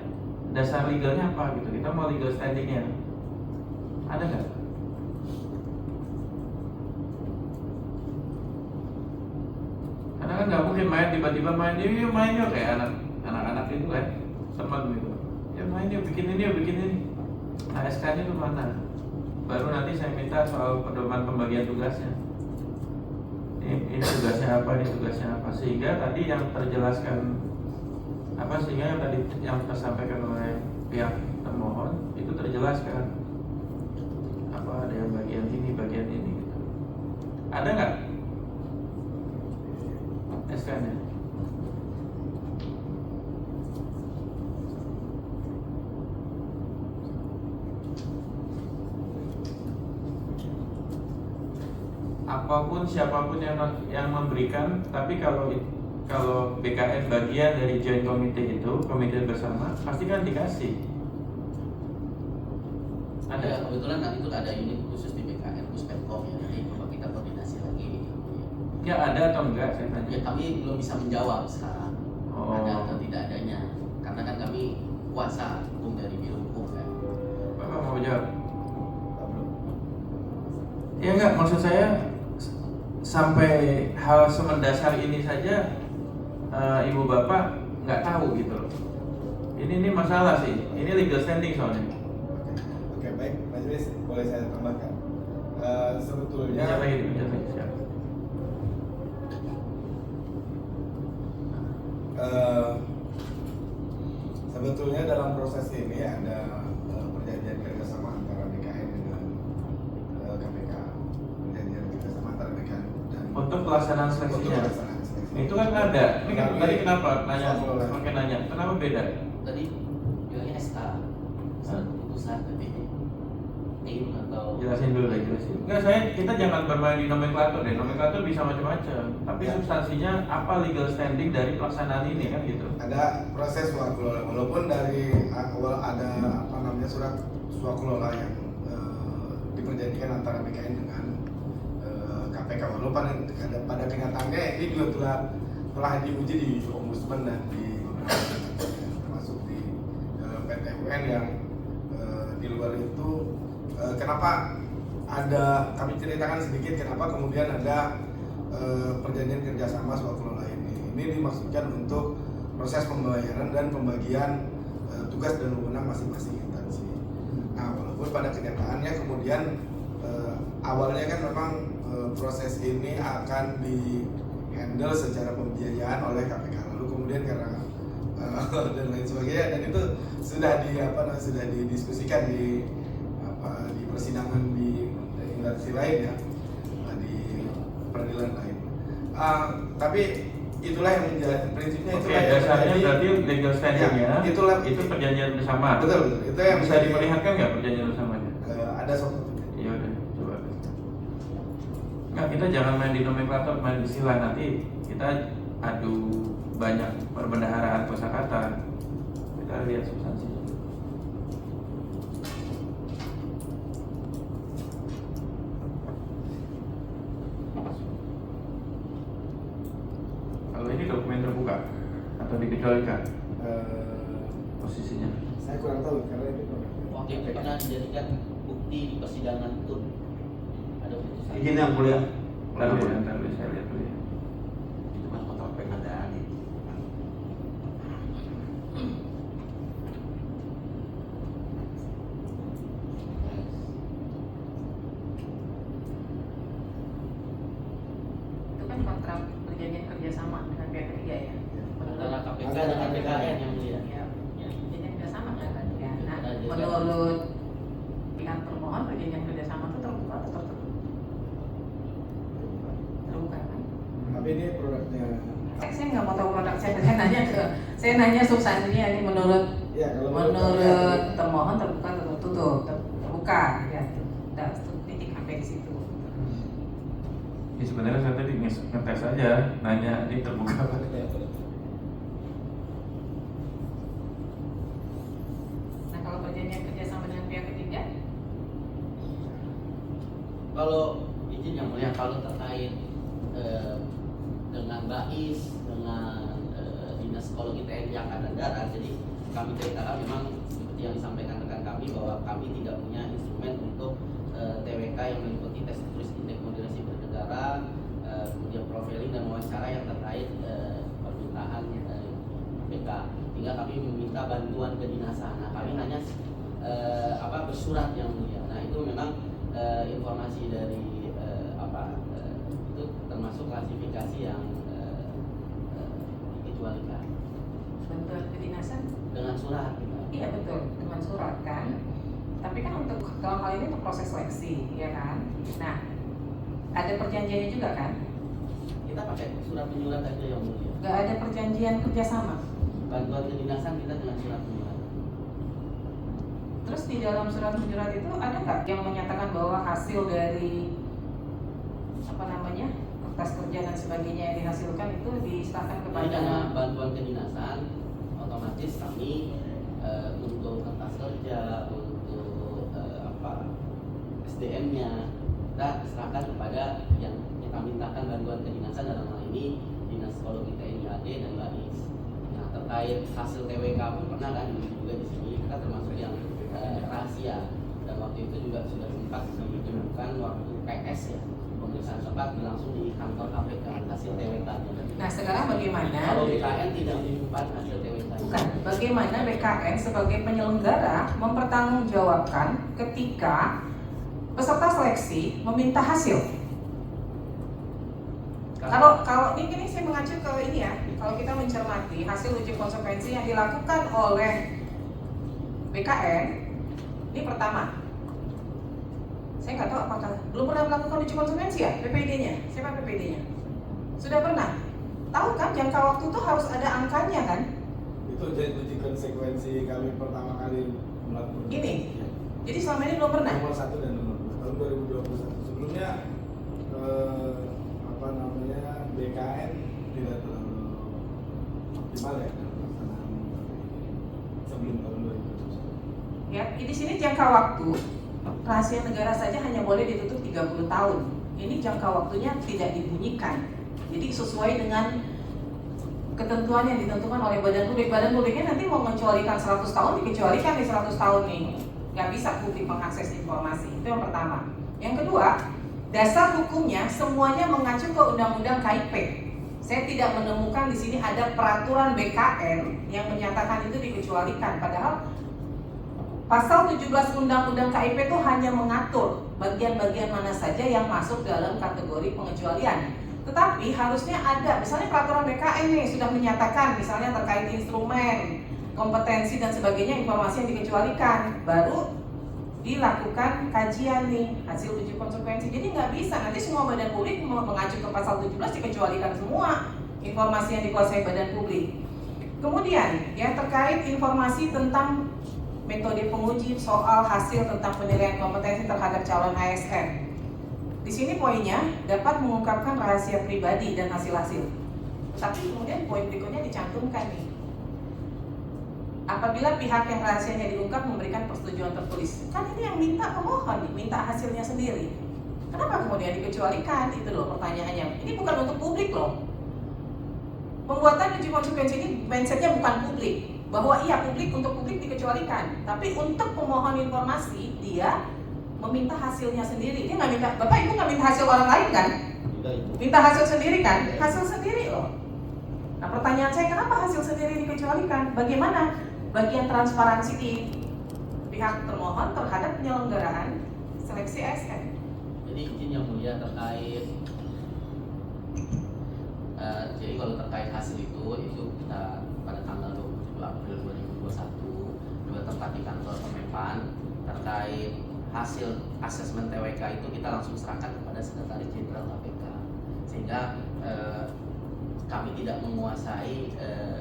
dasar legalnya apa gitu? Kita mau legal standingnya ada nggak? Karena kan nggak mungkin main tiba-tiba main yuk main yuk kayak anak-anak itu kan teman gitu. Ya main yuk bikin ini yuk bikin ini. Nah SK-nya itu mana? Baru nanti saya minta soal pedoman pembagian tugasnya. Ini tugasnya apa, ini tugasnya apa, sehingga tadi yang terjelaskan apa, sehingga yang tadi yang tersampaikan oleh pihak termohon itu terjelaskan apa, ada yang bagian ini gitu. Ada nggak SK-nya? Apapun siapapun yang memberikan, tapi kalau BKN bagian dari joint committee itu, komite bersama, pasti kan dikasih. Ada Ada. kebetulan nanti itu ada unit khusus di BKN Puspenkom ya. Nanti coba kita koordinasi lagi gitu ya. Ya ada atau enggak saya tanya. Ya kami belum bisa menjawab sekarang Oh. ada atau tidak adanya karena kan kami kuasa hukum dari Biro Hukum kan. Bapak mau jawab? Ya enggak, maksud saya sampai hal semendasar ini saja ibu bapak nggak tahu gitu loh. Ini masalah sih. Ini legal standing soalnya. Oke, baik, Majelis, boleh saya tambahkan? Sebetulnya Siapa lagi? Siapa? sebetulnya dalam proses ini ada perjanjian kerjasama antara BKN dengan KPK, perjanjian kerjasama antara BKN dan Untuk pelaksanaan untuk seleksinya. pelaksanaan seleksi. Ini Itu kan ada. Ini kan Tapi- tadi kenapa nanya? Soal- Makin nanya. Kenapa beda? Tadi bilangnya SK putusan tapi tim atau Jelasin dulu deh, jelasin. Enggak, kita jangan bermain di nomenklatur deh. Nomenklatur bisa macam-macam. Tapi Ya. substansinya apa legal standing dari pelaksanaan ini kan gitu. Ada proses swakelola, walaupun dari awal ada surat swakelola yang diperjanjikan antara BKN dengan KPK, walaupun pada kenyataannya ini juga telah diuji di Ombudsman dan termasuk di PT UN yang di luar itu kenapa ada, kami ceritakan sedikit kenapa kemudian ada perjanjian kerjasama swakelola ini. Ini dimaksudkan untuk proses pembayaran dan pembagian tugas dan wewenang masing-masing instansi. Nah, walaupun pada kenyataannya kemudian awalnya kan memang proses ini akan di handle secara pembiayaan oleh KPK, lalu kemudian karena dan lain sebagainya, dan itu sudah sudah didiskusikan di persidangan di instansi lain ya, di peradilan lain. Tapi itulah yang menjadi prinsipnya. Oke, itulah yang dasarnya menjadi- berarti legal standingnya Ya, itulah itu perjanjian bersama. betul, itu yang Bisa menjadi- diperlihatkan nggak perjanjian bersamanya? ada soft. Iya udah, coba. Nggak, kita jangan main di nomenklatur, main istilah, nanti kita adu banyak perbendaharaan kosakata. Kita lihat substansinya. Kalau ini dokumen terbuka atau dikecualikan posisinya? Saya kurang tahu karena itu waktu itu pernah dijadikan bukti di persidangan itu ada putusan. Izin yang mulia. Lalu ya, ntar dulu saya lihat dulu ya. Itu kan kontrak pengadaan itu. Itu kan kontrak perjanjian kerjasama dengan pihak ketiga ya. Antara KPK dengan BKN yang mulia. Ya, perjanjian kerjasama kan. Ya. Nah, Ada juga. menurut pihak termohon perjanjian kerjasama itu terbuka atau tertutup? Terbuka kan? Tapi ini produknya. Saya nggak mau tahu produk, saya nanya substansinya ini menurut Ya, kalau menurut termohon terbuka atau tertutup? Terbuka ya. Udah titik sampai di situ. Ya sebenarnya saya tadi ngetes aja, nanya ini terbuka apa? Nah, kalau perjanjian kerjasama dengan pihak ketiga, Kalau izin yang mulia, kalau terkait dengan BAIS, dengan Dinas Psikologi TNI Angkatan Darat, jadi kami ceritakan memang seperti yang disampaikan rekan kami bahwa kami tidak punya instrumen untuk TWK yang meliputi tes tulis indeks moderasi bernegara, kemudian profiling dan wawancara yang terkait permintaan KPK. Hingga kami meminta bantuan kedinasan. Nah, kami hanya bersurat yang mulia. Nah, itu memang informasi dari itu termasuk klasifikasi yang dikecualikan bantuan kedinasan. dengan surat. Iya betul, dengan surat kan. Tapi kan untuk dalam hal ini untuk proses seleksi, ya kan. Nah, ada perjanjiannya juga kan? Kita pakai surat menyurat aja yang mulia. Gak ada perjanjian kerjasama. Bantuan kedinasan kita dengan surat menyurat. Terus di dalam surat menyurat itu ada nggak yang menyatakan bahwa hasil dari kertas kerja dan sebagainya yang dihasilkan itu diserahkan Jadi kepada karena bantuan kedinasan, otomatis kami untuk kertas kerja, untuk SDM-nya kita serahkan kepada yang kita mintakan bantuan kedinasan, dalam hal ini Dinas Psikologi TNI AD dan BAIS. Nah, terkait hasil TWK pun pernah kan juga di sini, kita termasuk yang rahasia, dan waktu itu juga sudah sempat ditemukan waktu PS ya, pemeriksaan tepat langsung di kantor KPK hasil TWK-nya. Nah, sekarang bagaimana? Kalau BKN tidak menyimpan hasil TWK. Bukan, bagaimana BKN sebagai penyelenggara mempertanggungjawabkan ketika peserta seleksi meminta hasil? Kalau ini saya mengacu ke ini ya, kalau kita mencermati hasil uji konsekuensi yang dilakukan oleh BKN, ini pertama, saya nggak tahu apakah belum pernah melakukan uji konsekuensi ya PPD-nya, siapa PPD-nya? Sudah pernah? tahu kan jangka waktu itu harus ada angkanya kan? Itu jadi konsekuensi kami pertama kali melakukan Ini? Ya. Jadi selama ini belum pernah? Nomor 1 dan nomor 2 tahun 2021. Sebelumnya BKN tidak terlalu optimal ya dalam pelaksanaan sebelum tahun 2021. Ya, di sini jangka waktu rahasia negara saja hanya boleh ditutup 30 tahun. Ini jangka waktunya tidak dibunyikan. Jadi sesuai dengan ketentuan yang ditentukan oleh badan publik. Badan publiknya nanti mau mengecualikan 100 tahun, dikecualikan di 100 tahun nih. Nggak bisa publik mengakses informasi. Itu yang pertama. Yang kedua, dasar hukumnya semuanya mengacu ke Undang-Undang KIP. Saya tidak menemukan di sini ada peraturan BKN yang menyatakan itu dikecualikan. Padahal pasal 17 Undang-Undang KIP itu hanya mengatur bagian-bagian mana saja yang masuk dalam kategori pengecualian. Tetapi harusnya ada, misalnya peraturan BKN nih sudah menyatakan misalnya terkait instrumen, kompetensi dan sebagainya, informasi yang dikecualikan, baru dilakukan kajian nih hasil uji konsekuensi. Jadi nggak bisa nanti semua badan publik mengacu ke pasal 17 dikecualikan semua informasi yang dikuasai badan publik. Kemudian ya terkait informasi tentang metode penguji soal hasil tentang penilaian kompetensi terhadap calon ASN. Di sini poinnya dapat mengungkapkan rahasia pribadi dan hasil-hasil. Tapi kemudian poin berikutnya dicantumkan nih. Apabila pihak yang rahasianya diungkap memberikan persetujuan tertulis, kan ini yang minta pemohon, minta hasilnya sendiri. Kenapa kemudian dikecualikan? Itu loh pertanyaannya. Ini bukan untuk publik loh. Pembuatan uji konsekuensi ini mindsetnya bukan publik, bahwa iya publik untuk publik dikecualikan, tapi untuk pemohon informasi dia meminta hasilnya sendiri. Dia nggak minta, Bapak Ibu nggak minta hasil orang lain kan? Minta hasil sendiri kan? Hasil sendiri loh. Nah pertanyaan saya, kenapa hasil sendiri dikecualikan? Bagaimana bagian transparansi di pihak termohon terhadap penyelenggaraan seleksi ASN? Jadi izin yang mulia terkait jadi kalau terkait hasil itu kita pada tanggal 27 April 2021 dua tempat di kantor Kemenpan terkait hasil asesmen TWK itu kita langsung serahkan kepada Sekretaris Jenderal KPK sehingga kami tidak menguasai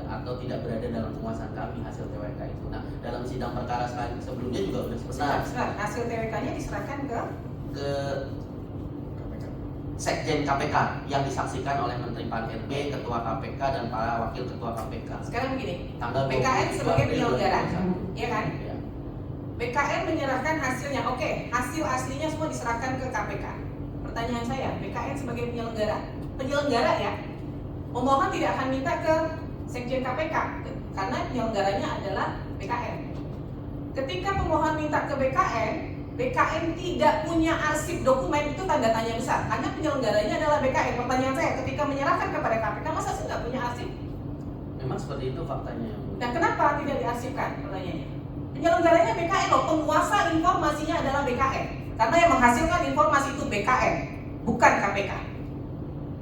atau tidak berada dalam penguasaan kami hasil TWK itu. Nah, dalam sidang perkara sebelumnya juga sudah pernah hasil TWK-nya diserahkan ke Sekjen KPK yang disaksikan oleh Menteri Pan-RB, Ketua KPK dan para wakil Ketua KPK. Sekarang begini, Tanggal BKN sebagai 22 penyelenggara, ya kan? Ya. BKN menyerahkan hasilnya, oke, hasil aslinya semua diserahkan ke KPK. Pertanyaan saya, BKN sebagai penyelenggara ya, pemohon tidak akan minta ke Sekjen KPK karena penyelenggaranya adalah BKN. Ketika pemohon minta ke BKN tidak punya arsip dokumen, itu tanda tanya besar. Karena penyelenggaranya adalah BKN. Pertanyaan saya, ketika menyerahkan kepada KPK, masa sih nggak punya arsip? Memang seperti itu faktanya. Nah, kenapa tidak diarsipkan? Pertanyaannya. Penyelenggaranya BKN loh, penguasa informasinya adalah BKN. Karena yang menghasilkan informasi itu BKN, bukan KPK.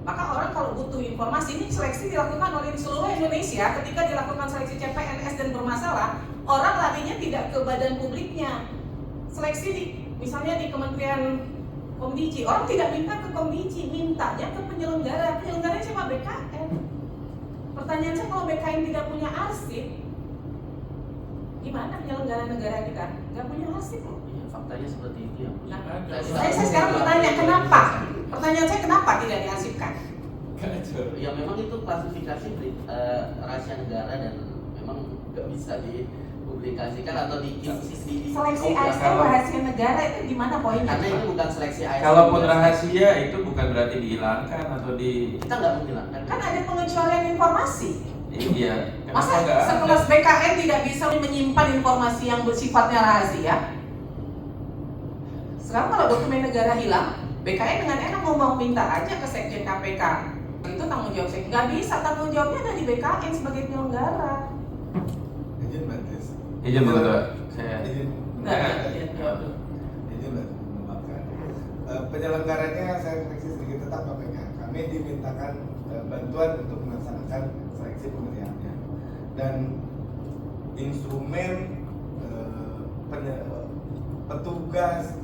Maka orang kalau butuh informasi, ini seleksi dilakukan oleh di seluruh Indonesia. Ketika dilakukan seleksi CPNS dan bermasalah, orang larinya tidak ke badan publiknya. Seleksi misalnya di Kementerian Komdiji, orang tidak minta ke Komdiji, mintanya ke penyelenggara. Penyelenggaranya siapa? BKN. Pertanyaan saya, kalau BKN tidak punya arsip, gimana penyelenggara negara kita? Gak punya arsip loh. Iya, faktanya seperti itu ya. Nah, saya sekarang bertanya, kenapa? Pertanyaan saya, kenapa tidak diarsipkan? Ya memang itu klasifikasi rahasia negara dan memang nggak bisa dipublikasikan atau Seleksi ASN rahasia negara itu di mana poinnya? Karena ini bukan seleksi ASN. Kalaupun rahasia itu bukan berarti dihilangkan atau kita nggak menghilangkan. Kan ada pengecualian informasi. Iya. Masa Kenapa nggak ada? sekelas BKN tidak bisa menyimpan informasi yang bersifatnya rahasia? Sekarang kalau dokumen negara hilang, BKN dengan enak mau minta aja ke Sekjen KPK. Itu tanggung jawab Sekjen. Nggak bisa, tanggung jawabnya ada di BKN sebagai penyelenggara. Izin Mbak Tis. Izin Mbak Ketua. Saya. Izin. Izin Mbak menambahkan. Penyelenggaranya saya koreksi sedikit, tetap KPK. Kami dimintakan bantuan untuk melaksanakan seleksi pemilihannya dan instrumen petugas,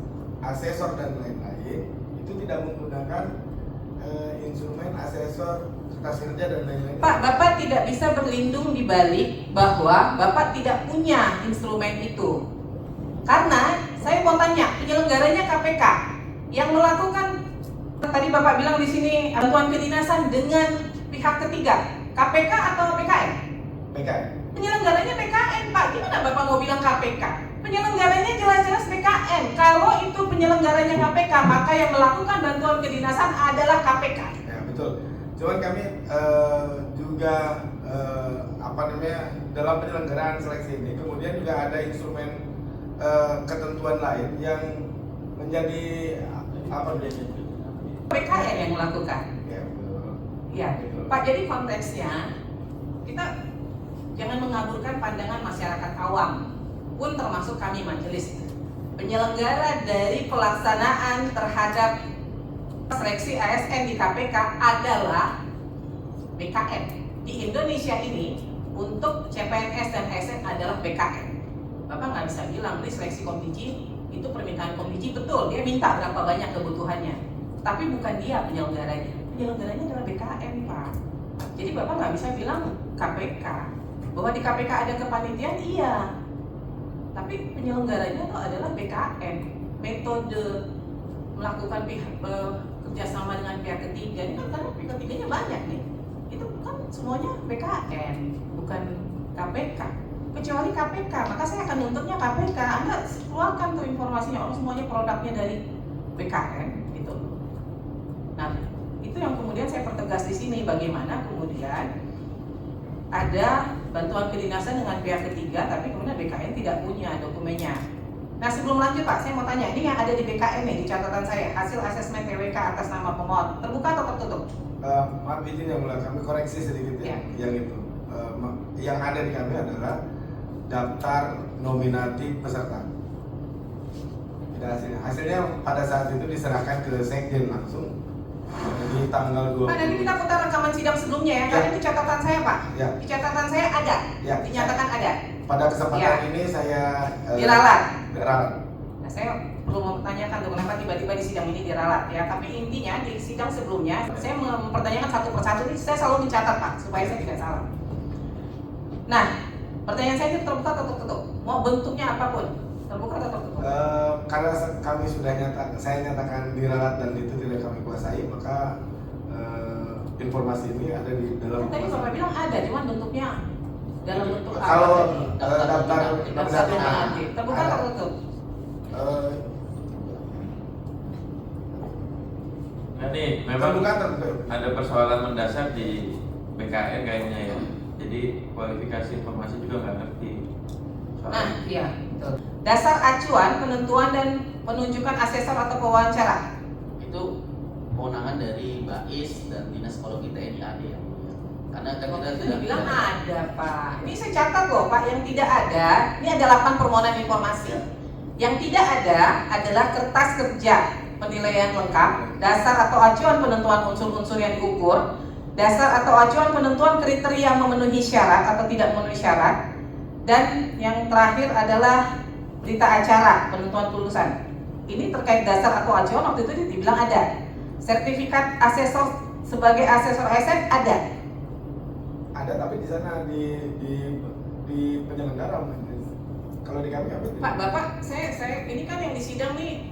asesor dan lain-lain itu tidak menggunakan instrumen asesor kertas kerja dan lain-lain. Pak, Bapak tidak bisa berlindung di balik bahwa Bapak tidak punya instrumen itu. Karena saya mau tanya, penyelenggaranya KPK yang melakukan tadi Bapak bilang di sini bantuan kedinasan dengan pihak ketiga, KPK atau PKN? PKN. Penyelenggaranya PKN, Pak. Gimana Bapak mau bilang KPK? Penyelenggaranya jelas-jelas PKN. Kalau itu penyelenggaranya KPK, maka yang melakukan bantuan kedinasan adalah KPK. Ya betul. Cuman kami juga dalam penyelenggaraan seleksi ini kemudian juga ada instrumen ketentuan lain yang menjadi PKN yang melakukan. Ya, betul. Ya, Betul. Pak. Jadi konteksnya kita jangan mengaburkan pandangan masyarakat awam, pun termasuk kami majelis. Penyelenggara dari pelaksanaan terhadap seleksi ASN di KPK adalah BKN. Di Indonesia ini untuk CPNS dan ASN adalah BKN. Bapak nggak bisa bilang ini seleksi Komdiji itu permintaan Komdiji, betul, dia minta berapa banyak kebutuhannya, tapi bukan dia penyelenggaranya. Penyelenggaranya adalah BKN, Pak. Jadi Bapak nggak bisa bilang KPK. Bahwa di KPK ada kepanitiaan, iya, tapi penyelenggaranya itu adalah BKN. Metode melakukan kerjasama dengan pihak ketiga ini kan karena pihak ketiganya banyak nih, itu kan semuanya BKN, bukan KPK. Kecuali KPK, maka saya akan nuntutnya KPK. Anda keluarkan tuh informasinya, orang semuanya produknya dari BKN gitu. Nah, itu yang kemudian saya pertegas di sini, bagaimana kemudian ada bantuan kedinasan dengan pihak ketiga, tapi kemudian BKN tidak punya dokumennya. Nah, sebelum lanjut Pak, saya mau tanya, ini yang ada di BKN nih, di catatan saya, hasil asesmen TWK atas nama pemohon, terbuka atau tertutup? Maaf izin yang mulia, kami koreksi sedikit ya. Yang itu yang ada di kami adalah daftar nominatif peserta. Hasilnya pada saat itu diserahkan ke sekjen langsung di tanggal 20. Pak, nanti kita putar rekaman sidang sebelumnya ya, karena di catatan saya Pak. Ya. Di catatan saya ada, Ya. dinyatakan ada. Pada kesempatan ini saya Diralat. diralat. Nah, saya perlu mempertanyakan tuh kenapa tiba-tiba di sidang ini diralat ya. Tapi intinya di sidang sebelumnya saya mempertanyakan satu persatu ini, saya selalu mencatat Pak supaya saya tidak salah. Nah, pertanyaan saya itu terbuka atau tertutup? Mau bentuknya apapun, terbuka atau tertutup? Karena kami sudah saya nyatakan diralat dan itu tidak kami kuasai, maka informasi ini ada di dalam. Tadi Bapak bilang ada, cuman bentuknya dalam bentuk apa? Kalau Daftar daftar Daftar nominatif nominatif. Terbuka ada. atau tertutup? Nah, nih memang Terbuka tertutup. ada persoalan mendasar di BKN kayaknya ya. Jadi kualifikasi informasi juga nggak ngerti. Nah, iya, betul. Dasar acuan penentuan dan penunjukan asesor atau pewawancara. Itu kewenangan dari BAIS dan Dinas Psikologi TNI AD yang mulia. Karena kan kita Itu tidak dibilang ada Pak. Ini saya catat loh Pak, yang tidak ada, ini ada 8 permohonan informasi. Yang tidak ada adalah kertas kerja penilaian lengkap, dasar atau acuan penentuan unsur-unsur yang diukur, dasar atau acuan penentuan kriteria memenuhi syarat atau tidak memenuhi syarat, dan yang terakhir adalah berita acara penentuan kelulusan. Ini terkait dasar atau acuan, waktu itu dibilang ada. Sertifikat asesor sebagai asesor ASN ada. Ada, tapi di sana di penyelenggara. Kalau di kami apa? Pak, Bapak, saya ini kan yang di sidang nih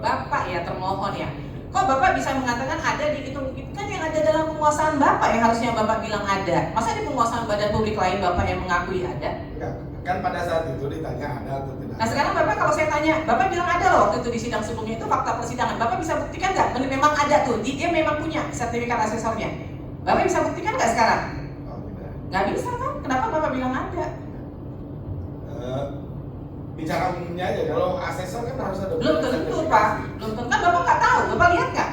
Bapak ya termohon ya. Kok Bapak bisa mengatakan ada di itu kan yang ada dalam penguasaan Bapak yang harusnya Bapak bilang ada. Masa di penguasaan badan publik lain Bapak yang mengakui ada? Enggak, kan pada saat itu ditanya ada atau tidak. Nah sekarang Bapak kalau saya tanya, Bapak bilang ada loh waktu itu di sidang sebelumnya, itu fakta persidangan. Bapak bisa buktikan nggak? Memang ada tuh, dia memang punya sertifikat asesornya. Bapak bisa buktikan nggak sekarang? Oh, tidak. Nggak bisa kan? Kenapa Bapak bilang ada? Bicara umumnya aja, kalau asesor kan harus ada. Belum tentu Pak, belum tentu kan Bapak nggak tahu, Bapak lihat nggak?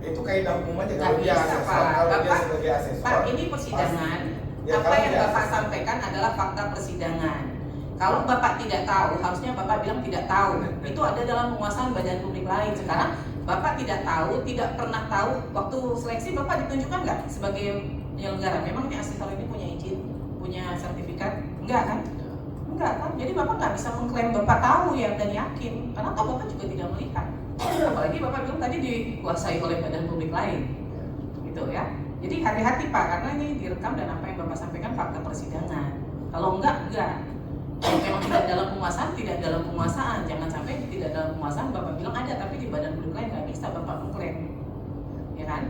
Itu kaidah umum aja Nggak kalau dia bisa asesor, Pak, kalau dia Bapak, sebagai asesor. Pak ini persidangan, Ya, apa kalau yang dia Bapak asesor. sampaikan adalah fakta persidangan. Kalau Bapak tidak tahu, harusnya Bapak bilang tidak tahu. Itu ada dalam penguasaan badan publik lain. Sekarang Bapak tidak tahu, tidak pernah tahu. Waktu seleksi Bapak ditunjukkan nggak sebagai penyelenggara? Memang ini asesor ini punya izin, punya sertifikat? Enggak kan? Enggak kan? Jadi Bapak nggak bisa mengklaim Bapak tahu ya dan yakin, karena toh Bapak juga tidak melihat. Apalagi Bapak bilang tadi dikuasai oleh badan publik lain, gitu ya. Jadi hati-hati Pak, karena ini direkam dan apa yang Bapak sampaikan fakta persidangan. Kalau enggak. Kalau memang tidak dalam penguasaan, jangan sampai tidak dalam penguasaan Bapak bilang ada, tapi di badan hukum lain nggak bisa Bapak mengklaim, ya kan?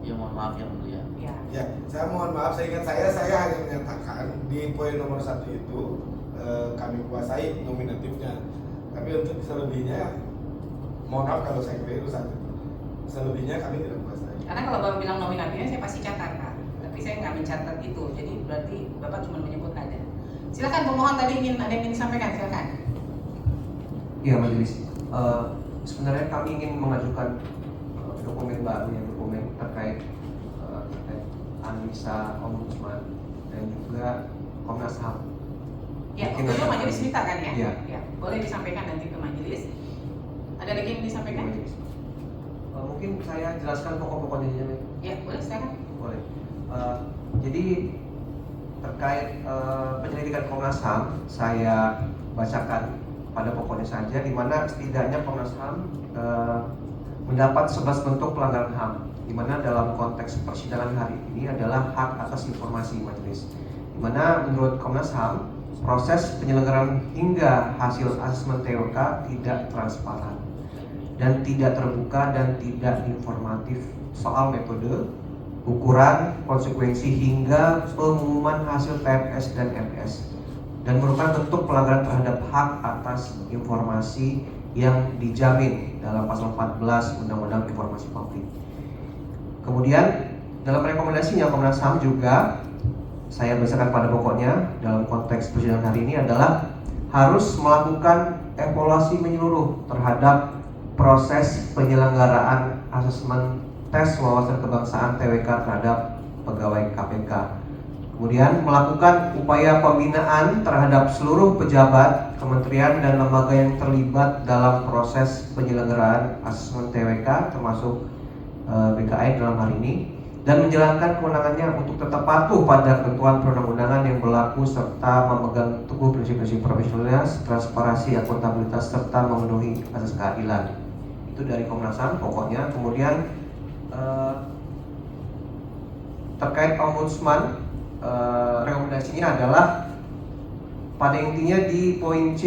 Ya mohon maaf yang mulia. Ya. Ya, saya mohon maaf, saya ingat saya hanya menyatakan di poin nomor 1 itu kami kuasai nominatifnya. Tapi untuk selebihnya, mohon maaf kalau saya keliru saat itu. Selebihnya kami tidak kuasai. Karena kalau Bapak bilang nominatifnya saya pasti catat Pak, tapi saya nggak mencatat itu, jadi berarti Bapak cuma menyebut ada. Silakan pemohon tadi ada yang ingin disampaikan, silakan. Iya majelis. Sebenarnya kami ingin mengajukan dokumen baru ya, dokumen terkait Anissa Ombudsman dan juga Komnas HAM. Ya, Mungkin itu ada- majelis minta kan ya? Iya. Ya, boleh disampaikan nanti ke majelis. Ada lagi yang disampaikan? Majelis. Mungkin saya jelaskan pokok-pokoknya aja. Ya, boleh silakan. Boleh. Jadi terkait penyelidikan Komnas HAM, saya bacakan pada pokoknya saja, di mana setidaknya Komnas HAM mendapat 11 bentuk pelanggaran HAM, di mana dalam konteks persidangan hari ini adalah hak atas informasi majelis. Di mana menurut Komnas HAM, proses penyelenggaraan hingga hasil asesmen TWK tidak transparan dan tidak terbuka dan tidak informatif soal metode, ukuran, konsekuensi hingga pengumuman hasil PMS dan MS, dan merupakan bentuk pelanggaran terhadap hak atas informasi yang dijamin dalam pasal 14 Undang-Undang Informasi Publik. Kemudian dalam rekomendasinya Komnas HAM juga, saya bacakan pada pokoknya dalam konteks persidangan hari ini adalah harus melakukan evaluasi menyeluruh terhadap proses penyelenggaraan asesmen tes wawasan kebangsaan TWK terhadap pegawai KPK. Kemudian melakukan upaya pembinaan terhadap seluruh pejabat, kementerian dan lembaga yang terlibat dalam proses penyelenggaraan asesmen TWK termasuk BKN dalam hal ini, dan menjalankan kewenangannya untuk tetap patuh pada ketentuan perundang-undangan yang berlaku serta memegang teguh prinsip-prinsip profesionalitas, transparansi, akuntabilitas serta memenuhi asas keadilan. Itu dari Komnas HAM pokoknya. Kemudian terkait Ombudsman, rekomendasinya adalah pada intinya di poin C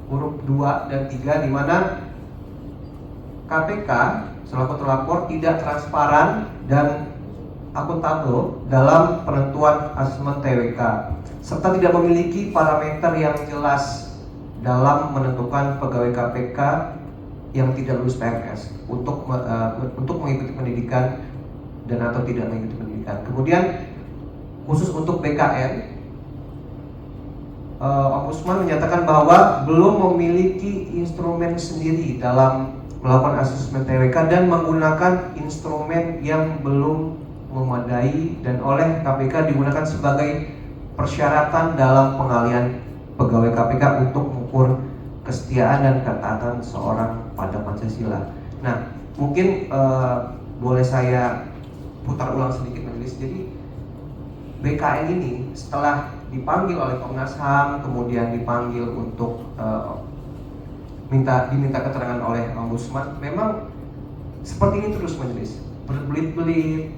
huruf 2 dan 3, di mana KPK selaku terlapor tidak transparan dan akuntabel dalam penentuan asesmen TWK serta tidak memiliki parameter yang jelas dalam menentukan pegawai KPK yang tidak lulus PMS untuk mengikuti pendidikan dan atau tidak mengikuti pendidikan. Kemudian khusus untuk BKN, Ombudsman menyatakan bahwa belum memiliki instrumen sendiri dalam melakukan asesmen TWK dan menggunakan instrumen yang belum memadai dan oleh KPK digunakan sebagai persyaratan dalam pengalihan pegawai KPK untuk mengukur kesetiaan dan ketaatan seorang pada Pancasila. Nah, mungkin boleh saya putar ulang sedikit majelis. Jadi BKN ini setelah dipanggil oleh Komnas HAM, kemudian dipanggil untuk diminta keterangan oleh Ombudsman, memang seperti ini terus majelis, berbelit-belit.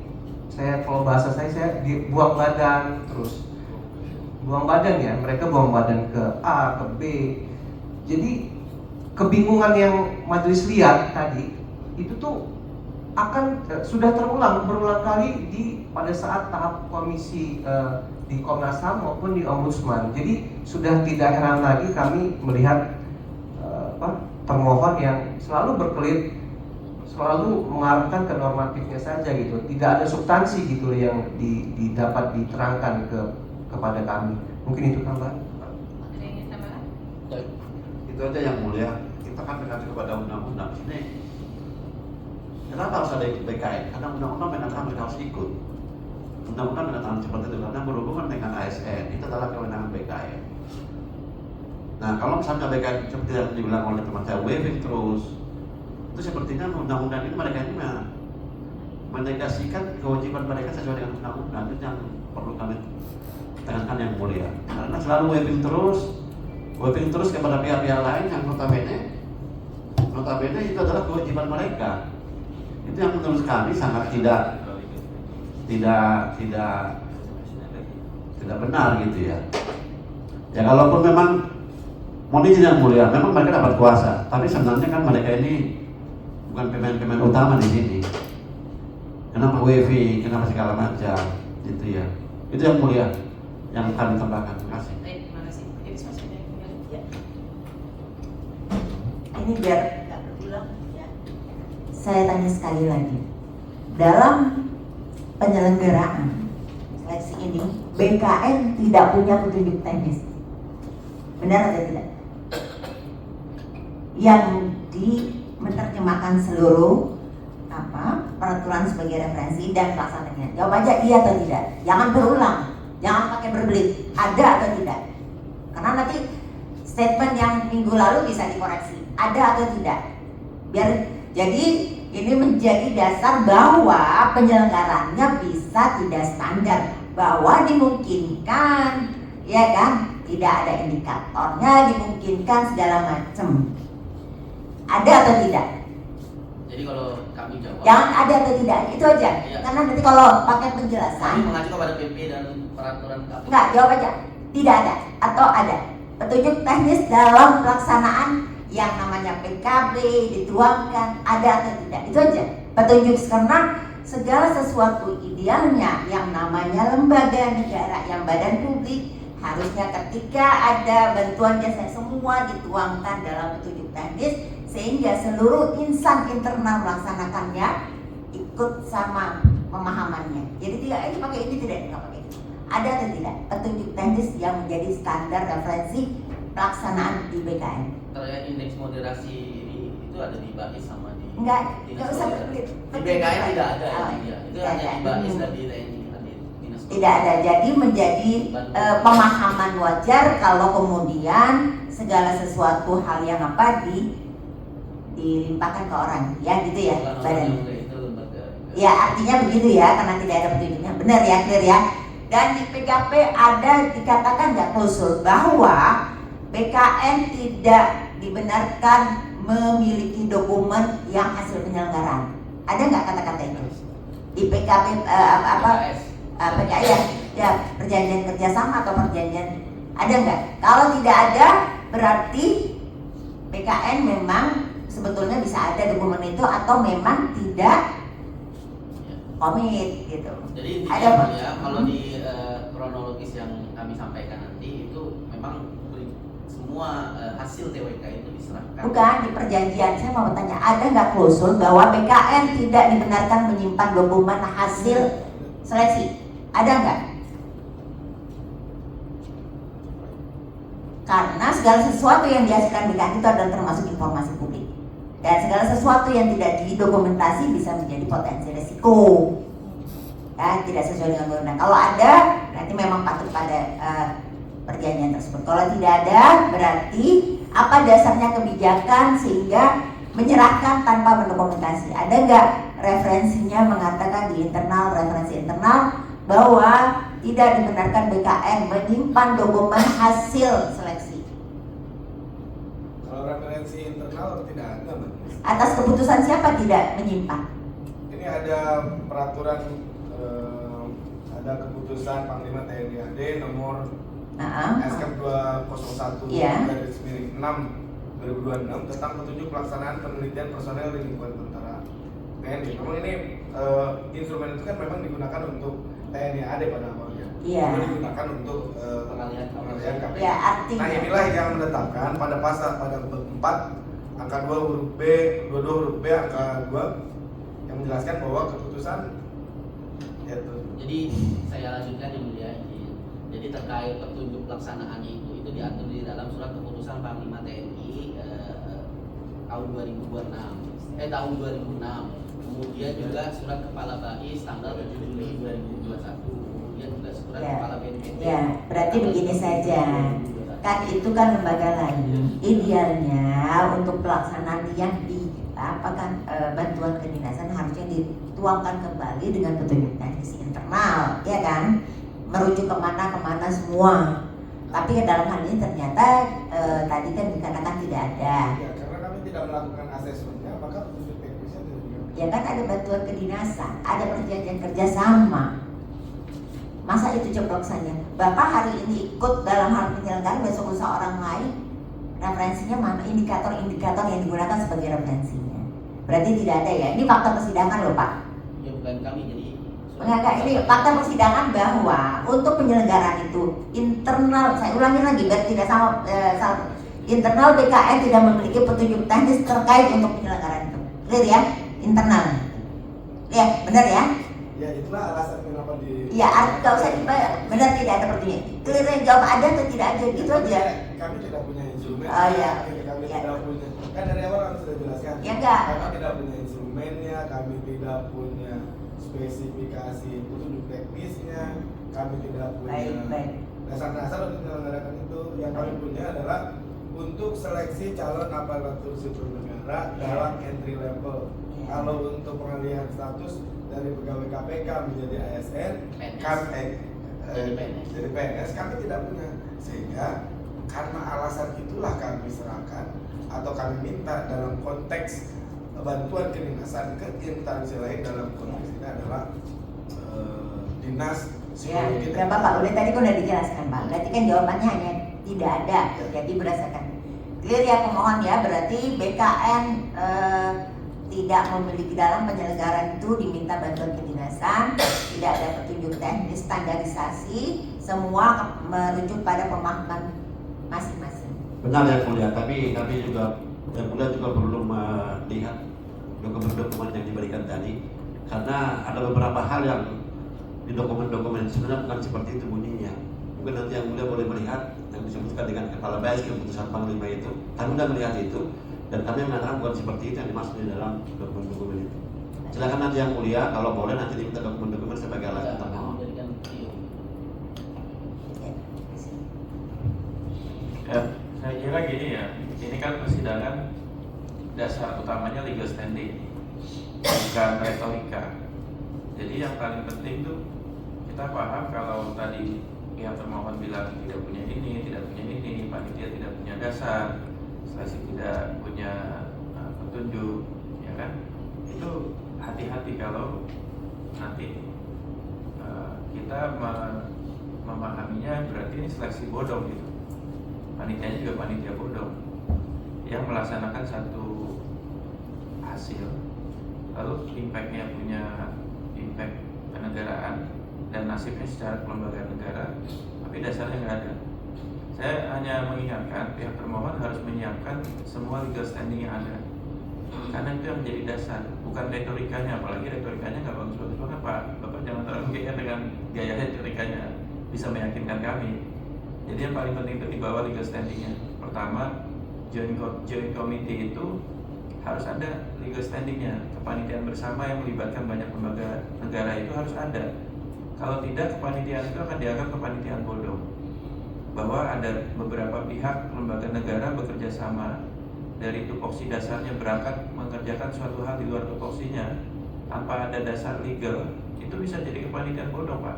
Kalau bahasa saya dibuang badan terus, buang badan ya, mereka buang badan ke A, ke B. Jadi kebingungan yang majelis lihat tadi itu tuh akan sudah berulang kali pada saat tahap komisi di Komnas HAM maupun di Ombudsman. Jadi sudah tidak heran lagi kami melihat termohon yang selalu berkelit, selalu mengarahkan ke normatifnya saja gitu, tidak ada substansi gitu yang dapat diterangkan kepada kami. Mungkin itu tambahan. Ada yang ingin tambahkan? Itu aja yang mulia. Kita kan mengacu kepada undang-undang sini. Kenapa harus ada BKN? Karena undang-undang mengatakan mereka harus ikut. Undang-undang mengatakan seperti itu karena berhubungan dengan ASN. Itu adalah kewenangan BKN. Nah, kalau misalnya BKN seperti yang dibilang oleh teman saya waiving terus, itu sepertinya undang-undang ini mereka ini menegasikan kewajiban mereka sesuai dengan undang-undang. Itu yang perlu kami tekankan yang mulia. Karena selalu waiving terus kepada pihak-pihak lain yang notabene itu adalah kewajiban mereka. Itu yang menurut kami sangat tidak tidak benar gitu ya. Ya kalaupun memang mohon izin yang mulia, memang mereka dapat kuasa, tapi sebenarnya kan mereka ini bukan pemain-pemain utama di sini. Kenapa WiFi, kenapa segala macam, gitu ya. Itu yang mulia, yang kami tambahkan. Terima kasih. Terima kasih. Jadi spasinya Ya. Ini biar nggak berulang ya. Saya tanya sekali lagi. Dalam penyelenggaraan seleksi ini, BKN tidak punya petunjuk teknis. Benar atau tidak? Yang menerjemahkan seluruh peraturan sebagai referensi dan pelaksananya. Jawab aja iya atau tidak. Jangan berulang, jangan pakai berbelit. Ada atau tidak? Karena nanti statement yang minggu lalu bisa dikoreksi. Ada atau tidak? Jadi ini menjadi dasar bahwa penyelenggarannya bisa tidak standar, bahwa dimungkinkan, ya kan? Tidak ada indikatornya, dimungkinkan segala macam. Ada atau tidak? Jadi kalau kami jawab, Jangan ada atau tidak, itu aja. Iya. Karena nanti kalau pakai kami penjelasan, mengacu kepada PP dan peraturan KPK. enggak, jawab aja. Tidak ada atau ada. Petunjuk teknis dalam pelaksanaan yang namanya PKB dituangkan, ada atau tidak, itu aja. Petunjuk karena segala sesuatu idealnya yang namanya lembaga negara, yang badan publik, harusnya ketika ada bantuan jasa semua dituangkan dalam petunjuk teknis, sehingga seluruh insan internal melaksanakannya ikut sama pemahamannya. Jadi tidak ini pakai ini, tidak pakai itu. Ada atau tidak petunjuk teknis yang menjadi standar referensi pelaksanaan di BKN? Terkait indeks moderasi ini itu ada di BAIS sama di Enggak Dinas usah Sosial. berbelit. Di BKN tidak ada Oh, ya. Itu tidak hanya ada. di BAIS dan di TNI di Dinas Sosial. Tidak ada. Jadi menjadi pemahaman wajar kalau kemudian segala sesuatu hal yang dilimpahkan ke orang, ya gitu ya, Bukan orang badan. yang itu lembaga. Ya artinya begitu ya, karena tidak ada petunjuknya. Benar ya, clear ya. Dan di PKP ada dikatakan nggak klausul bahwa BKN tidak dibenarkan memiliki dokumen yang hasil penyelenggaraan. Ada nggak kata-kata itu di PKP PKI ya perjanjian kerjasama atau perjanjian, ada nggak? Kalau tidak ada berarti PKN memang sebetulnya bisa ada dokumen itu atau memang tidak komit gitu. Jadi Ada intinya Pak? ya, kalau di kronologis yang kami sampaikan nanti itu memang semua hasil TWK itu diserahkan. Bukan di perjanjian, saya mau bertanya, ada nggak klausul bahwa BKN tidak dibenarkan menyimpan dokumen hasil seleksi? Ada nggak? Karena segala sesuatu yang dihasilkan BKN itu adalah termasuk informasi publik. Dan segala sesuatu yang tidak didokumentasi bisa menjadi potensi resiko. Ya, tidak sesuai dengan undang-undang. Kalau ada, berarti memang patut pada perjanjian tersebut. Kalau tidak ada, berarti apa dasarnya kebijakan sehingga menyerahkan tanpa mendokumentasi? Ada nggak referensinya mengatakan di internal, referensi internal bahwa tidak dibenarkan BKN menyimpan dokumen hasil seleksi? Kalau referensi internal tidak ada, Mbak. Atas keputusan siapa tidak menyimpan? Ini ada peraturan, ada keputusan Panglima TNI AD nomor SK 201 Iya. garis miring 6 2026 tentang petunjuk pelaksanaan penelitian personel di lingkungan tentara TNI. Memang ini instrumen itu kan memang digunakan untuk TNI AD pada awalnya. Iya. Itu digunakan untuk Pengalihan KPK. Ya, artinya. Nah inilah yang menetapkan pada pasal pada 4 angka 2 huruf B 22 huruf B angka 2 yang menjelaskan bahwa keputusan yaitu. Jadi saya lanjutkan yang mulia izin. Jadi terkait petunjuk pelaksanaannya itu diatur di dalam surat keputusan Panglima TNI tahun 2026 tahun 2006. Kemudian juga surat Kepala BAIS tanggal 7 Juli 2021. Kemudian juga surat Ya. Kepala BNPT. Ya, berarti begini saja. Kan itu kan lembaga lain. Idealnya untuk pelaksanaan yang bantuan kedinasan harusnya dituangkan kembali dengan petunjuk teknis internal, ya kan? Merujuk kemana semua. Tapi dalam hal ini ternyata tadi kan dikatakan tidak ada. Ya, karena kami tidak melakukan asesmennya, maka petunjuk teknisnya tidak dilakukan. Ya kan ada bantuan kedinasan, ada perjanjian kerjasama. Masa itu ceplok saja. Bapak hari ini ikut dalam hal penyelenggaraan, besok lusa orang lain, referensinya mana? Indikator-indikator yang digunakan sebagai referensinya. Berarti tidak ada ya. Ini fakta persidangan loh Pak. Ya bukan kami jadi. Enggak, ini fakta persidangan bahwa untuk penyelenggaraan itu internal, saya ulangi lagi biar tidak sama, internal BKN tidak memiliki petunjuk teknis terkait untuk penyelenggaraan itu. Clear ya? Internal. Ya, benar ya? Ya itulah alasan kenapa di. Iya, nggak usah dibayar. Benar tidak ada pertanyaan. Clear ya, jawab ada atau tidak ada gitu aja. Kami tidak punya instrumen. Oh iya. Kami Iya. tidak punya. Kan dari awal kami sudah jelaskan. Ya, enggak. Kami tidak punya instrumennya, kami tidak punya spesifikasi petunjuk teknisnya, kami tidak punya Baik. dasar-dasar untuk menyelenggarakan itu. Yang kami punya adalah untuk seleksi calon aparatur sipil negara dalam entry level. Iya. Kalau untuk pengalihan status dari pegawai KPK menjadi ASN, PNS. jadi PNS kami tidak punya. Sehingga karena alasan itulah kami serahkan atau kami minta dalam konteks bantuan kedinasan ke instansi lain. Dalam konteks ini adalah dinas Ya, psikologi. berapa Pak? Tadi kan udah dijelaskan Pak. Berarti kan jawabannya hanya tidak ada. Jadi berdasarkan clear ya pemohon ya. Berarti BKN tidak memiliki dalam penyelenggaraan itu diminta bantuan kedinasan, tidak ada petunjuk teknis standarisasi, semua merujuk pada pemahaman masing-masing. Benar ya Mulia, tapi juga yang Mulia juga perlu melihat dokumen-dokumen yang diberikan tadi, karena ada beberapa hal yang di dokumen-dokumen sebenarnya bukan seperti itu bunyinya. Mungkin nanti yang Mulia boleh melihat yang disebutkan dengan kepala baik keputusan Panglima itu. Kami sudah melihat itu dan kami mengatakan bukan seperti itu yang dimaksud di dalam dokumen-dokumen itu. Silakan nanti yang Mulia, kalau boleh nanti diminta dokumen-dokumen sebagai alat Kami permohonan. berikan video. Ya, saya kira gini ya, ini kan persidangan dasar utamanya legal standing, bukan retorika. Jadi yang paling penting tuh kita paham kalau tadi pihak termohon bilang tidak punya ini, panitia tidak punya dasar, seleksi tidak punya petunjuk, ya kan? Itu hati-hati kalau nanti kita memahaminya berarti ini seleksi bodong gitu. Panitianya juga panitia bodong yang melaksanakan satu hasil, lalu impactnya punya impact kenegaraan dan nasibnya secara kelembagaan negara, tapi dasarnya nggak ada. Saya hanya mengingatkan pihak termohon harus menyiapkan semua legal standing yang ada, karena itu yang menjadi dasar, bukan retorikanya. Apalagi retorikanya nggak bagus-bagus banget Pak. Bapak jangan terlalu gaya dengan gaya retorikanya, bisa meyakinkan kami. Jadi yang paling penting itu di bawah legal standingnya. Pertama, joint committee itu harus ada legal standingnya. Kepanitiaan bersama yang melibatkan banyak lembaga negara itu harus ada. Kalau tidak, kepanitiaan itu akan dianggap kepanitiaan bodong. Bahwa ada beberapa pihak lembaga negara bekerja sama dari tupoksi dasarnya berangkat mengerjakan suatu hal di luar tupoksinya tanpa ada dasar legal, itu bisa jadi kepanitiaan bodong Pak.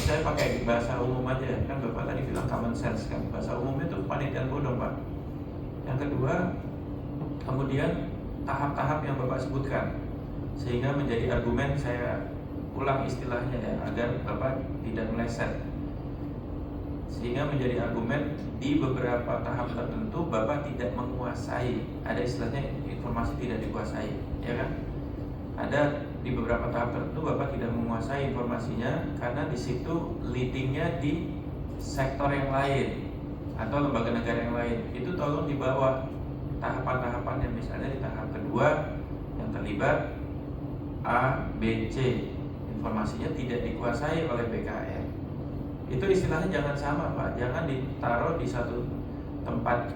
Saya pakai bahasa umum aja, kan Bapak tadi bilang common sense kan, bahasa umumnya itu kepanitiaan bodong Pak. Yang kedua, kemudian tahap-tahap yang Bapak sebutkan, sehingga menjadi argumen, saya ulang istilahnya ya, agar Bapak tidak meleset. Sehingga menjadi argumen di beberapa tahap tertentu Bapak tidak menguasai, ada istilahnya informasi tidak dikuasai, ya kan? Ada di beberapa tahap tertentu Bapak tidak menguasai informasinya karena di situ leadingnya di sektor yang lain atau lembaga negara yang lain. Itu tolong dibawa tahapan-tahapannya, misalnya di tahap kedua yang terlibat A, B, C, informasinya tidak dikuasai oleh BKN. Itu istilahnya jangan sama Pak, jangan ditaruh di satu tempat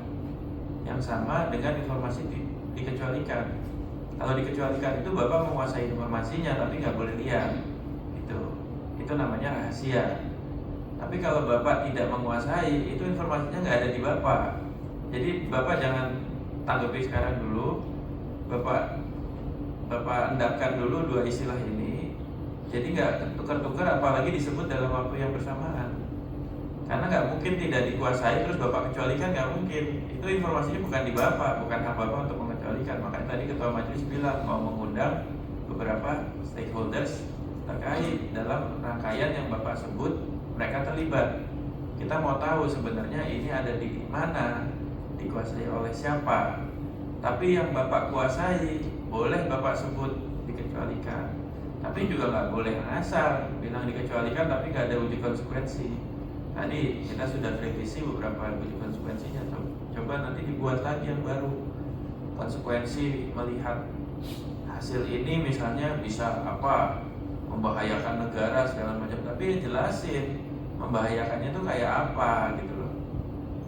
yang sama dengan informasi dikecualikan. Kalau dikecualikan itu Bapak menguasai informasinya tapi nggak boleh lihat, itu namanya rahasia. Tapi kalau Bapak tidak menguasai, itu informasinya nggak ada di Bapak. Jadi Bapak jangan tanggapi sekarang dulu, Bapak endapkan dulu dua istilah ini. Jadi nggak tukar-tukar, apalagi disebut dalam waktu yang bersamaan. Karena nggak mungkin tidak dikuasai terus Bapak kecualikan, nggak mungkin. Itu informasinya bukan di Bapak, bukan hak Bapak untuk mengecualikan. Makanya tadi Ketua Majelis bilang mau mengundang beberapa stakeholders terkait dalam rangkaian yang Bapak sebut mereka terlibat. Kita mau tahu sebenarnya ini ada di mana, dikuasai oleh siapa. Tapi yang Bapak kuasai boleh Bapak sebut dikecualikan. Tapi juga nggak boleh asal bilang dikecualikan tapi nggak ada uji konsekuensi. Tadi kita sudah revisi beberapa uji konsekuensinya. Coba nanti dibuat lagi yang baru. Konsekuensi melihat hasil ini misalnya bisa apa, membahayakan negara segala macam. Tapi jelasin membahayakannya itu kayak apa gitu loh.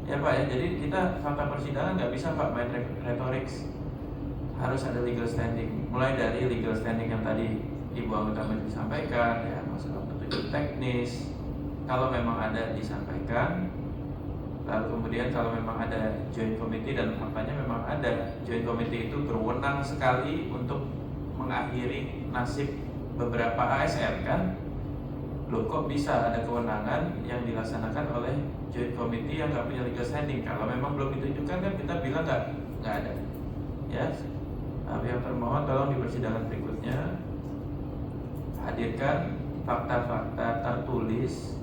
Ya Pak ya, jadi kita fakta persidangan nggak bisa Pak main retorik. Harus ada legal standing. Mulai dari legal standing yang tadi Ibu anggota majelis sampaikan, ya masalah petunjuk teknis. Kalau memang ada disampaikan. Lalu kemudian kalau memang ada joint committee dan faktanya memang ada, joint committee itu berwenang sekali untuk mengakhiri nasib beberapa ASN kan. Loh kok bisa ada kewenangan yang dilaksanakan oleh joint committee yang nggak punya legal standing? Kalau memang belum ditunjukkan kan kita bilang nggak ada. Ya, pihak termohon tolong di persidangan berikutnya hadirkan fakta-fakta tertulis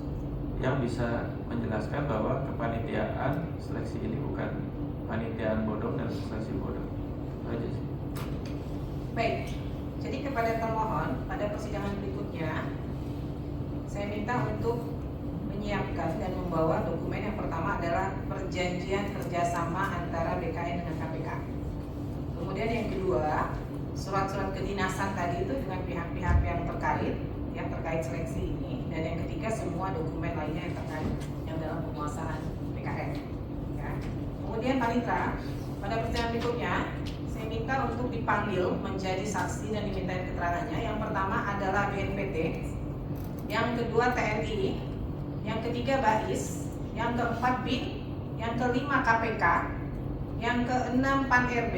yang bisa menjelaskan bahwa kepanitiaan seleksi ini bukan panitiaan bodong dan seleksi bodong. Itu aja sih. Baik, jadi kepada termohon pada persidangan berikutnya saya minta untuk menyiapkan dan membawa dokumen. Yang pertama adalah perjanjian kerjasama antara BKN dengan KPK. Kemudian yang kedua, surat-surat kedinasan tadi itu dengan pihak-pihak yang terkait seleksi ini. Dan yang ketiga, semua dokumen lainnya yang terkait yang dalam penguasaan BKN. Ya. Kemudian Panitra, pada persidangan berikutnya saya minta untuk dipanggil menjadi saksi dan dimintain keterangannya. Yang pertama adalah BNPT, yang kedua TNI, yang ketiga BAIS, yang keempat BIN, yang kelima KPK, yang keenam PAN RB,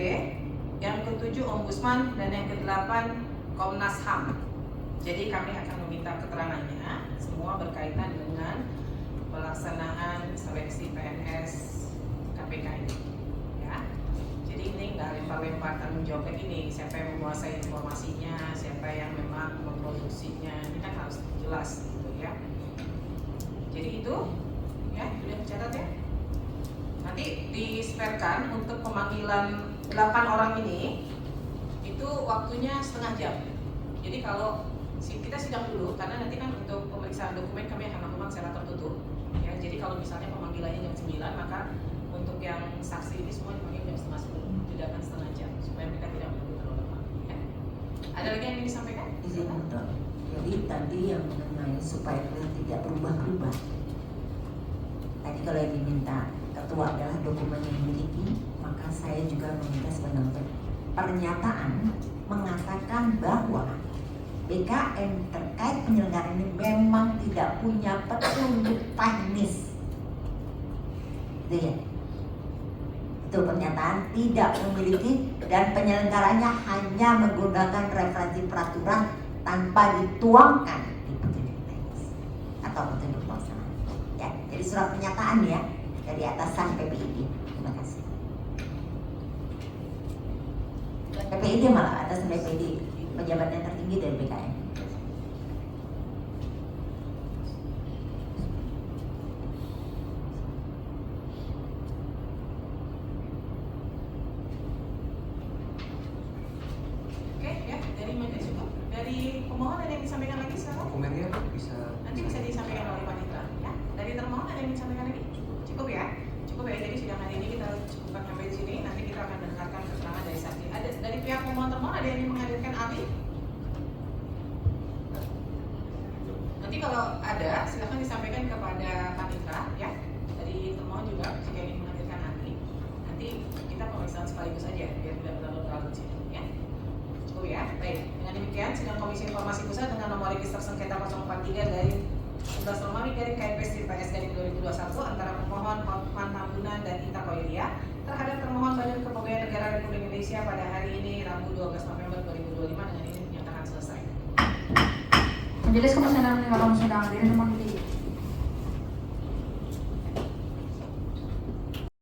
yang ketujuh Ombudsman, dan yang kedelapan Komnas HAM. Jadi kami akan meminta keterangannya semua berkaitan dengan pelaksanaan seleksi PNS KPK ini. Ya. Jadi ini nggak lempar-lempar tanggung jawab ini, siapa yang menguasai informasinya, siapa yang memang memproduksinya, ini kan harus jelas gitu ya. Jadi itu ya sudah dicatat ya. Nanti disperkan untuk pemanggilan 8 orang ini itu waktunya setengah jam. Jadi kalau kita sidang dulu, karena nanti kan untuk pemeriksaan dokumen kami akan lakukan secara tertutup. Ya, jadi kalau misalnya pemanggilannya jam 9, maka untuk yang saksi ini semua dipanggil jam setengah 10, tidak akan setengah jam, supaya mereka tidak menunggu terlalu lama. Ya. Ada lagi yang ingin disampaikan? Izin betul. Jadi tadi yang mengenai supaya tidak berubah-ubah. Tadi kalau yang diminta ketua adalah dokumen yang dimiliki, maka saya juga meminta sebenarnya pernyataan mengatakan bahwa BKN terkait penyelenggaraan ini memang tidak punya petunjuk teknis. Itu ya. Itu pernyataan tidak memiliki dan penyelenggaranya hanya menggunakan referensi peraturan tanpa dituangkan di petunjuk teknis atau petunjuk pelaksanaan. Ya, jadi surat pernyataan ya dari atasan PPID. Terima kasih. PPID malah atasan PPID. Pejabat yang tertinggi dari BKN. Oke ya, dari majelis cukup. Dari pemohon ada yang disampaikan lagi sekarang? Dokumennya bisa Nanti bisa disampaikan oleh wanita ya. Dari termohon ada yang disampaikan lagi? Cukup ya? Cukup ya, jadi sidang hari ini kita cukupkan sampai di sini. Nanti kita akan dengarkan keterangan dari saksi. Ada dari pihak pemohon termohon ada yang ingin menghadirkan ahli? Nanti kalau ada, silakan disampaikan kepada Panitra ya. Dari termohon juga jika ingin menghadirkan ahli. Nanti kita pemeriksaan sekaligus saja biar tidak terlalu sini ya. Cukup ya. Baik. Dengan demikian sidang Komisi Informasi Pusat dengan nomor register sengketa 043 dari 11 Romawi dari KPS dari 2021 antara pemohon Hotman Tambunan dan Ita Koilia terhadap termohon Badan Kepegawaian Negara Republik Indonesia pada hari ini Rabu 12 November 2025 dengan ini dinyatakan selesai. Majelis Kemusyawaratan Sidang Hadirin nomor 3